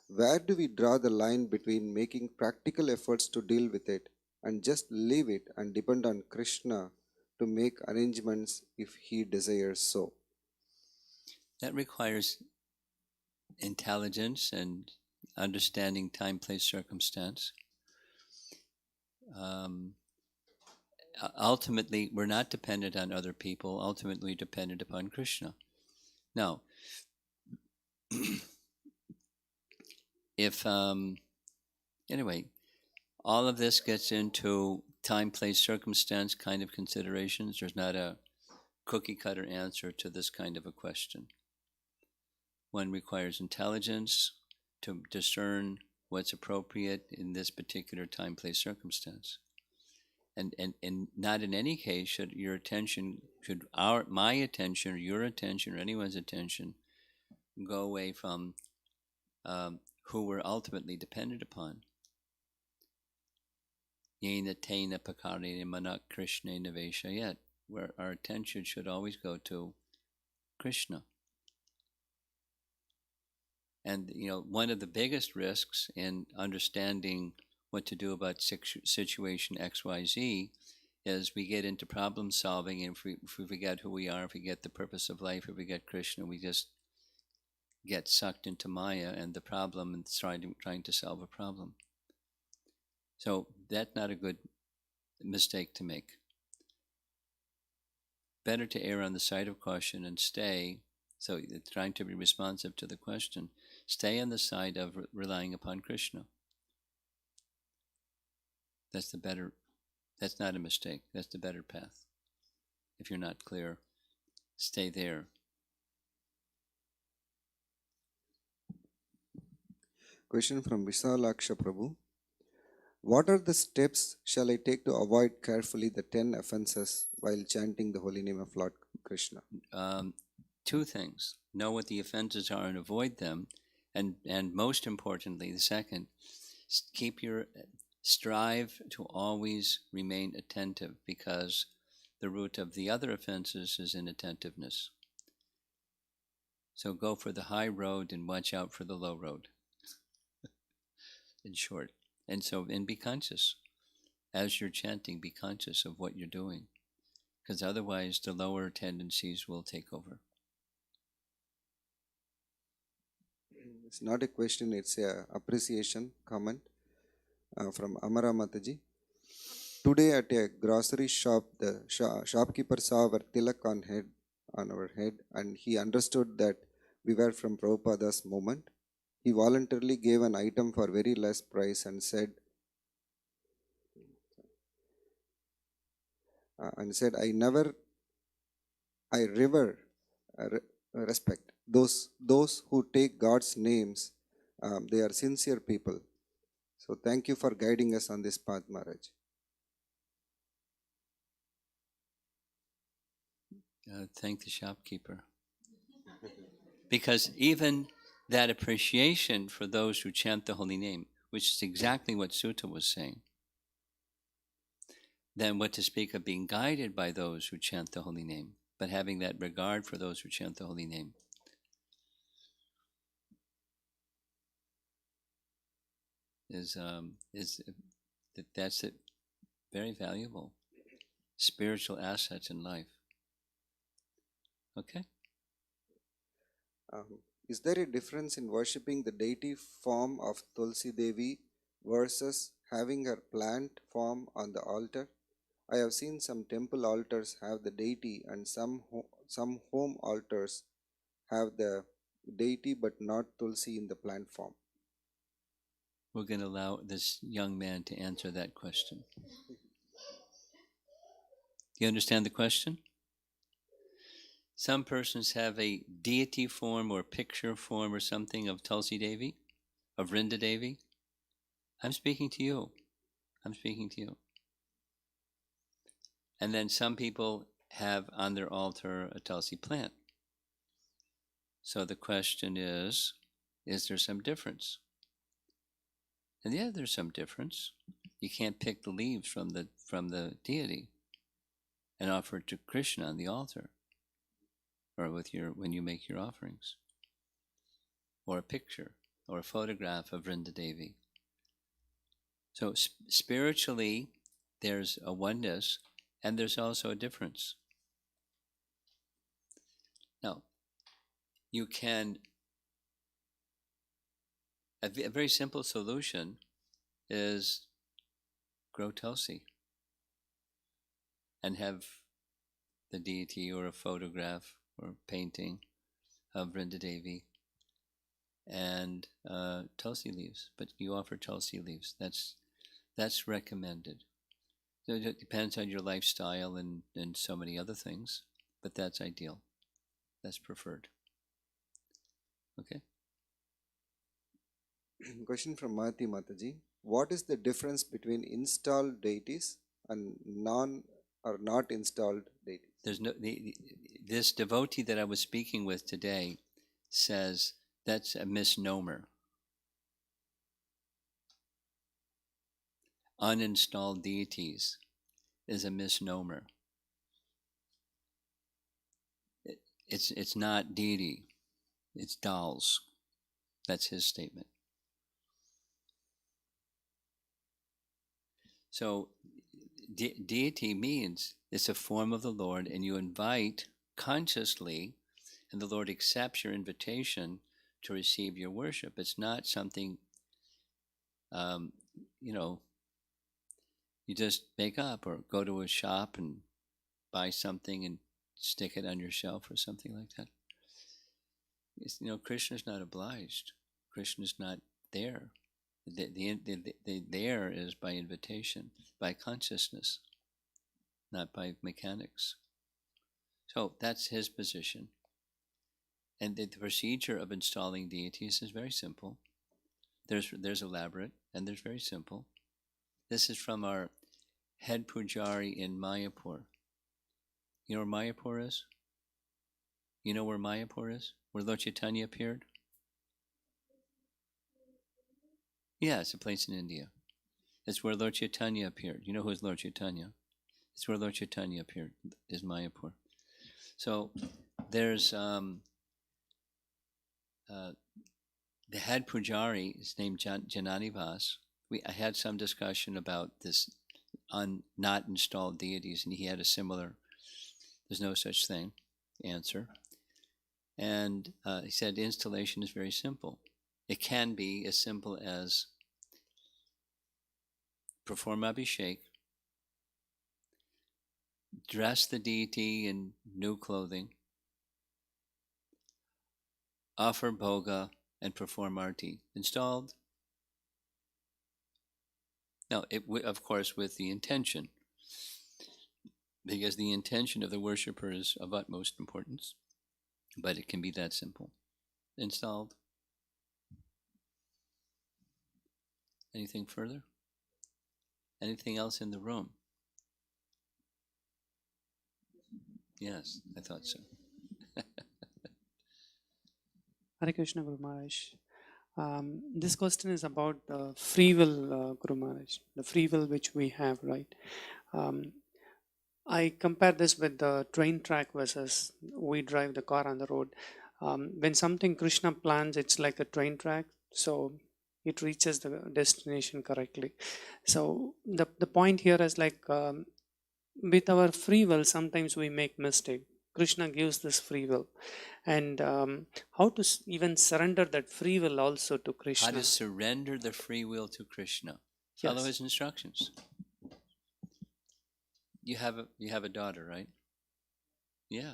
Where do we draw the line between making practical efforts to deal with it and just leave it and depend on Krishna to make arrangements if he desires so? That requires intelligence and understanding time, place, circumstance. Ultimately, we're not dependent on other people. Ultimately, dependent upon Krishna. Now, if anyway, all of this gets into time, place, circumstance kind of considerations. There's not a cookie cutter answer to this kind of a question. One requires intelligence to discern what's appropriate in this particular time, place, circumstance. And not in any case should my attention or your attention or anyone's attention go away from who we're ultimately dependent upon. Yena tena pakarena manak Krishna naveshayat, where our attention should always go to Krishna. And one of the biggest risks in understanding what to do about situation XYZ is we get into problem solving, and if we forget who we are, if we get the purpose of life, if we get Krishna, we just get sucked into Maya and the problem and trying to solve a problem. So that's not a good mistake to make. Better to err on the side of caution and stay, so trying to be responsive to the question, stay on the side of relying upon Krishna. That's not a mistake, that's the better path. If you're not clear, stay there. Question from Visalaksha Prabhu. What are the steps shall I take to avoid carefully the 10 offenses while chanting the holy name of Lord Krishna? Two things. Know what the offenses are and avoid them. And most importantly, the second, strive to always remain attentive, because the root of the other offenses is inattentiveness. So go for the high road and watch out for the low road. in short. And be conscious. As you're chanting, be conscious of what you're doing, because otherwise the lower tendencies will take over. It's not a question, it's a appreciation comment from Amara Mataji. Today at a grocery shop, the shopkeeper saw our tilak on our head, and he understood that we were from Prabhupada's movement. He voluntarily gave an item for very less price and said, I revere, respect those who take God's names. They are sincere people. So thank you for guiding us on this path, Maharaj. Thank the shopkeeper. Because even that appreciation for those who chant the holy name, which is exactly what Sutta was saying, then what to speak of being guided by those who chant the holy name, but having that regard for those who chant the holy name. That's it, very valuable spiritual assets in life. Okay. Is there a difference in worshipping the deity form of Tulsi Devi versus having her plant form on the altar? I have seen some temple altars have the deity, and some home altars have the deity but not Tulsi in the plant form. We're going to allow this young man to answer that question. Do you understand the question? Some persons have a deity form or picture form or something of Tulsi Devi, of Vrinda Devi. I'm speaking to you. I'm speaking to you. And then some people have on their altar a Tulsi plant. So the question is there some difference? And yeah, there's some difference. You can't pick the leaves from the deity and offer it to Krishna on the altar, or when you make your offerings, or a picture or a photograph of Vrinda Devi. So spiritually, there's a oneness, and there's also a difference. Now, you can. A very simple solution is grow Tulsi and have the deity or a photograph or painting of Vrinda Devi and Tulsi leaves. But you offer Tulsi leaves. That's recommended. So it depends on your lifestyle and so many other things, but that's ideal. That's preferred. Okay. Question from Mahati Mataji. What is the difference between installed deities and not installed deities? There's this devotee that I was speaking with today says that's a misnomer. Uninstalled deities is a misnomer. It's not deity, it's dolls. That's his statement. So deity means it's a form of the Lord, and you invite consciously, and the Lord accepts your invitation to receive your worship. It's not something, you just make up or go to a shop and buy something and stick it on your shelf or something like that. Krishna's not obliged. Krishna's not there. The there is by invitation, by consciousness, not by mechanics. So that's his position. And the procedure of installing deities is very simple. There's elaborate and there's very simple. This is from our head pujari in Mayapur. You know where Mayapur is? You know where Mayapur is? Where Lord Chaitanya appeared? Yeah, it's a place in India. It's where Lord Chaitanya appeared. You know who is Lord Chaitanya? It's where Lord Chaitanya appeared, is Mayapur. So there's the head pujari is named Janani Vas. I had some discussion about this on not installed deities, and he had a similar, there's no such thing, answer. And he said installation is very simple. It can be as simple as perform abhishek, dress the deity in new clothing, offer bhoga, and perform arti. Installed? Now, of course, with the intention, because the intention of the worshipper is of utmost importance, but it can be that simple. Installed? Anything further? Anything else in the room? Yes, I thought so. Hare Krishna Guru Maharaj. This question is about the free will, Guru Maharaj, the free will which we have, right? I compare this with the train track versus we drive the car on the road. When something Krishna plans, it's like a train track, so it reaches the destination correctly. So the point here is like with our free will, sometimes we make mistake. Krishna gives this free will, and how to even surrender that free will also to Krishna. How to surrender the free will to Krishna. Follow Yes. his instructions. You have a daughter, right? Yeah.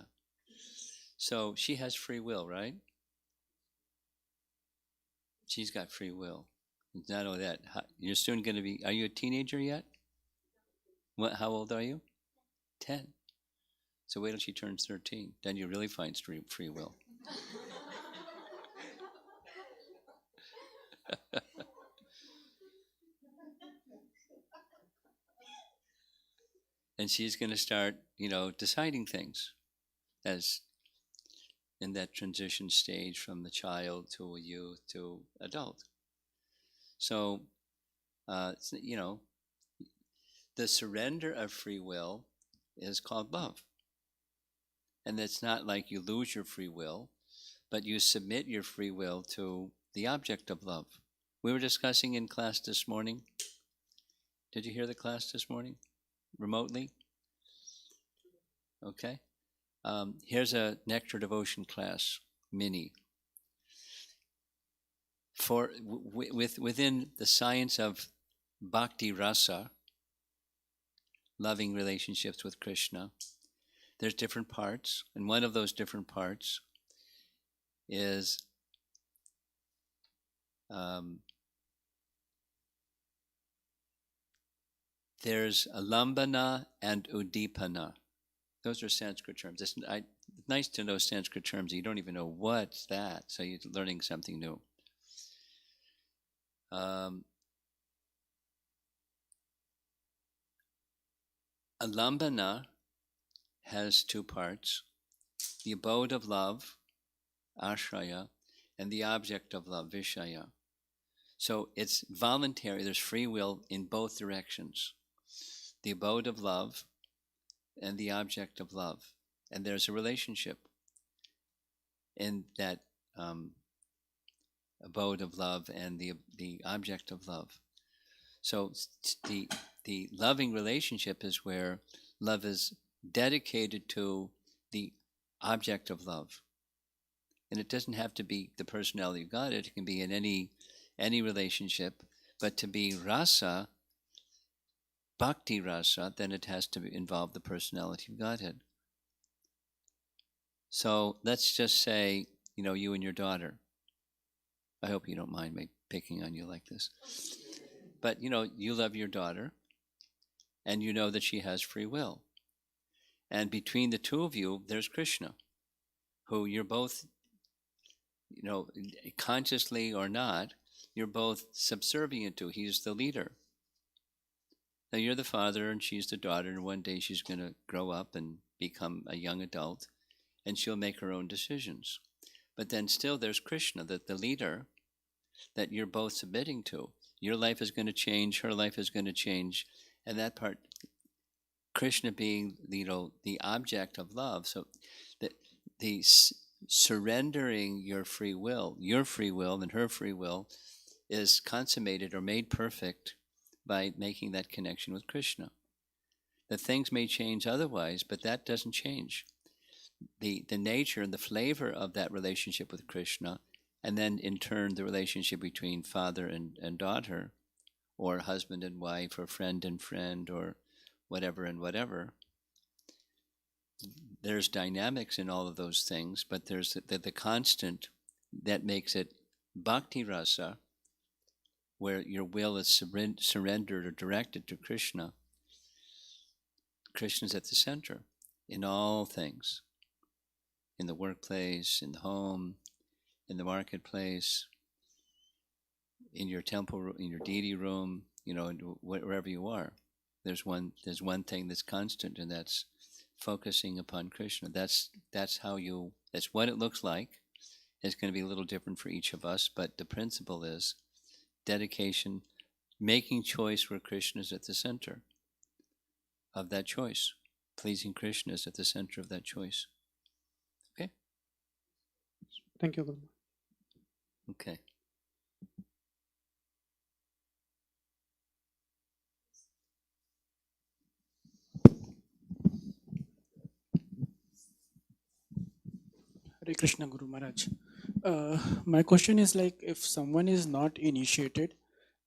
So she has free will, right? She's got free will. Not only that, you're soon going to be. Are you a teenager yet? What? How old are you? 10. So wait till she turns 13. Then you really find free will. And she's going to start, deciding things as in that transition stage from the child to a youth to adult. So, the surrender of free will is called love. And it's not like you lose your free will, but you submit your free will to the object of love. We were discussing in class this morning. Did you hear the class this morning? Remotely? Okay. Here's a Nectar Devotion class, mini. Within the science of bhakti rasa, loving relationships with Krishna, there's different parts, and one of those different parts is there's alambana and udipana. Those are Sanskrit terms. It's nice to know Sanskrit terms. You don't even know what's that, so you're learning something new. Alambana has two parts: the abode of love, ashraya, and the object of love, vishaya. So it's voluntary. There's free will in both directions. The abode of love and the object of love. And there's a relationship in that abode of love and the object of love. So the loving relationship is where love is dedicated to the object of love. And it doesn't have to be the personality of God. It can be in any relationship. But to be rasa, bhakti rasa, then it has to involve the personality of Godhead. So let's just say, you and your daughter. I hope you don't mind me picking on you like this. But, you love your daughter, and you know that she has free will. And between the two of you, there's Krishna, who you're both, consciously or not, you're both subservient to. He's the leader. Now you're the father and she's the daughter, and one day she's going to grow up and become a young adult, and she'll make her own decisions. But then still there's Krishna, the leader that you're both submitting to. Your life is going to change, her life is going to change, and that part, Krishna being, the object of love. So the surrendering your free will and her free will is consummated or made perfect by making that connection with Krishna. That things may change otherwise, but that doesn't change. The nature and the flavor of that relationship with Krishna, and then in turn the relationship between father and daughter, or husband and wife, or friend and friend, or whatever and whatever. There's dynamics in all of those things, but there's the constant that makes it bhakti rasa, where your will is surrendered or directed to Krishna. Krishna's at the center in all things, in the workplace, in the home, in the marketplace, in your temple, in your deity room, wherever you are. There's one thing that's constant, and that's focusing upon Krishna. That's what it looks like. It's going to be a little different for each of us, but the principle is dedication, making choice where Krishna is at the center of that choice. Pleasing Krishna is at the center of that choice. Okay? Thank you, Guru. Okay. Hare Krishna Guru Maharaj. My question is like if someone is not initiated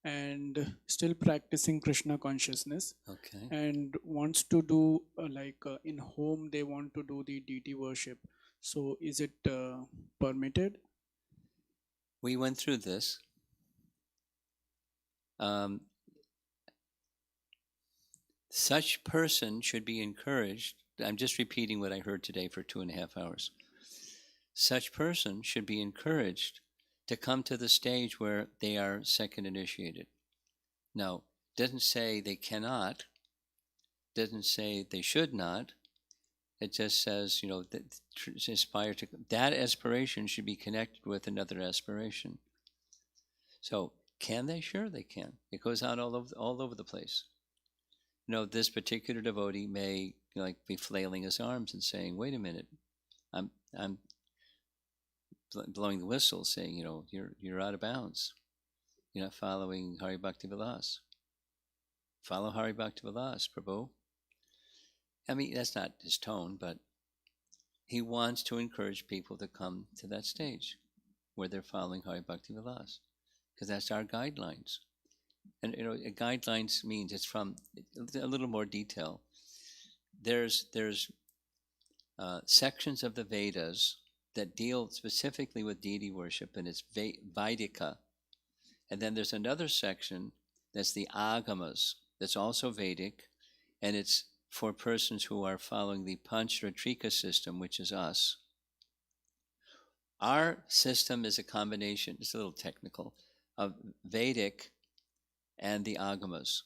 and still practicing Krishna consciousness Okay. and wants to do in home they want to do the deity worship, so is it permitted? We went through this. Such person should be encouraged. I'm just repeating what I heard today for 2.5 hours. Such person should be encouraged to come to the stage where they are second initiated. Now, doesn't say they cannot, doesn't say they should not. It just says, aspire to, that aspiration should be connected with another aspiration. So, can they? Sure, they can. It goes out all over the place. This particular devotee may be flailing his arms and saying, "Wait a minute, I'm blowing the whistle, saying, you're out of bounds. You're not following Hari Bhakti Vilas. Follow Hari Bhakti Vilas, Prabhu." I mean, that's not his tone, but he wants to encourage people to come to that stage where they're following Hari Bhakti Vilas, because that's our guidelines. And guidelines means it's from a little more detail. There's sections of the Vedas that deal specifically with deity worship, and it's Vaidika. And then there's another section that's the Agamas, that's also Vedic, and it's for persons who are following the Pancharatrika system, which is us. Our system is a combination, it's a little technical, of Vedic and the Agamas.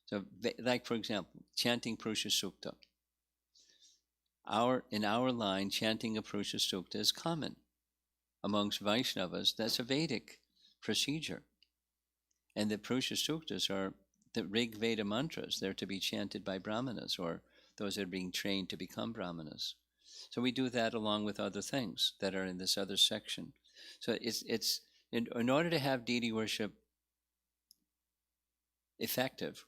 So, like for example, chanting Purusha Sukta. In our line, chanting a Purusha Sukta is common. Amongst Vaishnavas, that's a Vedic procedure. And the Purusha Suktas are the Rig Veda mantras. They're to be chanted by Brahmanas, or those that are being trained to become Brahmanas. So we do that along with other things that are in this other section. So it's in order to have deity worship effective,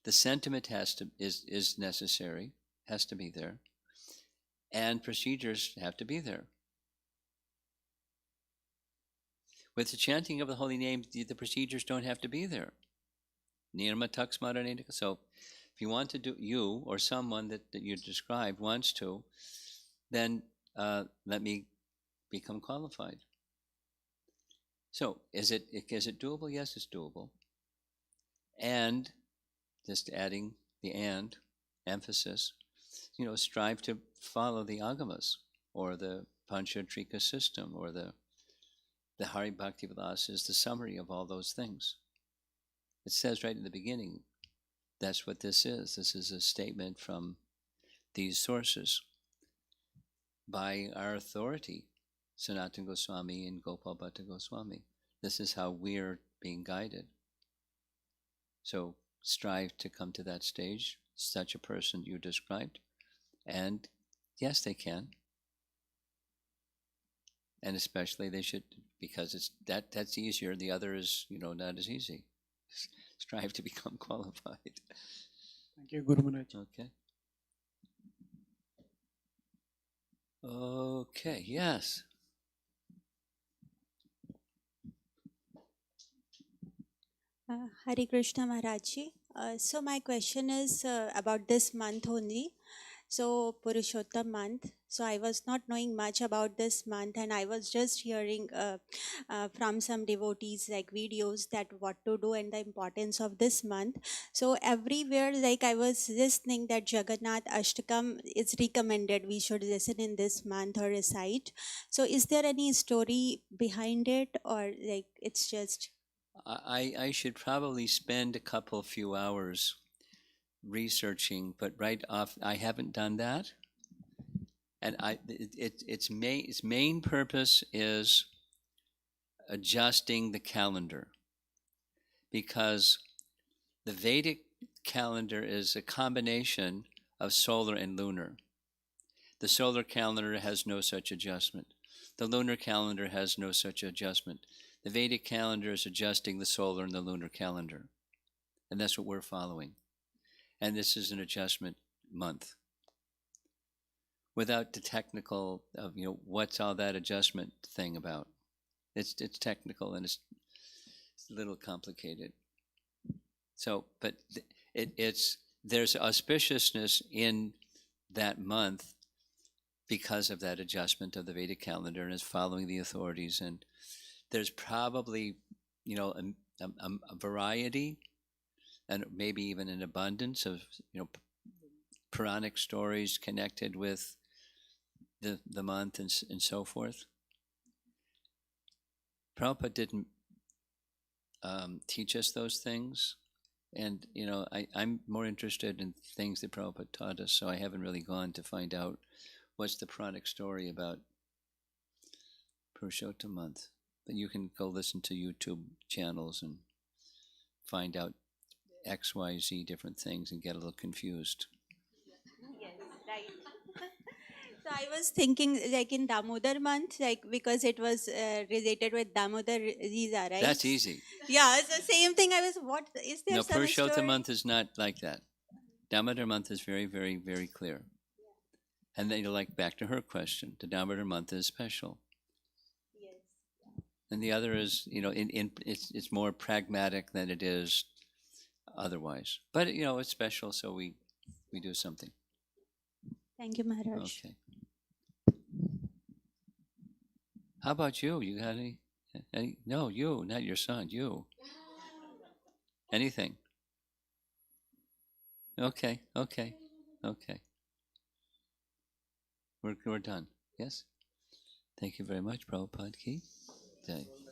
the sentiment is necessary, has to be there, and procedures have to be there. With the chanting of the holy name, the procedures don't have to be there. Nirma taksmaranika. So if you want to do, you or someone that you described wants to, then let me become qualified. So is it doable? Yes, it's doable. And just adding the and emphasis, strive to follow the agamas or the Panchatrika system, or the Hari Bhakti Vilas is the summary of all those things. It says right in the beginning, that's what this is. This is a statement from these sources by our authority, Sanatana Goswami and Gopal Bhatta Goswami. This is how we're being guided. So strive to come to that stage, such a person you described. And yes, they can. And especially they should, because that's easier. The other is, not as easy. Strive to become qualified. Thank you, Guru Maharaj. Okay. Okay, yes. Hare Krishna Maharaji. So my question is about this month only. So Purushottam month. So I was not knowing much about this month, and I was just hearing from some devotees like videos that what to do and the importance of this month. So everywhere, like I was listening that Jagannath Ashtakam is recommended. We should listen in this month or recite. So is there any story behind it, or like it's just? I should probably spend a few hours researching, but right off, I haven't done that. And its main purpose is adjusting the calendar, because the Vedic calendar is a combination of solar and lunar. The solar calendar has no such adjustment. The lunar calendar has no such adjustment. The Vedic calendar is adjusting the solar and the lunar calendar. And that's what we're following. And this is an adjustment month. Without the technical of, what's all that adjustment thing about? It's technical, and it's a little complicated. So, but there's auspiciousness in that month because of that adjustment of the Vedic calendar, and it's following the authorities. And there's probably, a variety and maybe even an abundance of, Puranic stories connected with the month and so forth. Prabhupada didn't teach us those things. And, I'm more interested in things that Prabhupada taught us, so I haven't really gone to find out what's the Puranic story about Purushottam month. But you can go listen to YouTube channels and find out X, Y, Z different things and get a little confused. Yes, right. So I was thinking like in Damodar month, like because it was related with Damodar Riza, right? That's easy. Yeah, it's the same thing. I was, what is there No, some Purushottam story? month is not like that. Damodar month is very, very, very clear. And then back to her question, the Damodar month is special. Yes. And the other is, it's more pragmatic than it is otherwise. But, it's special, so we do something. Thank you, Maharaj. Okay. How about you? You got any? No, you, not your son, you. Anything? Okay. We're done. Yes? Thank you very much, Prabhupada Ki Jai.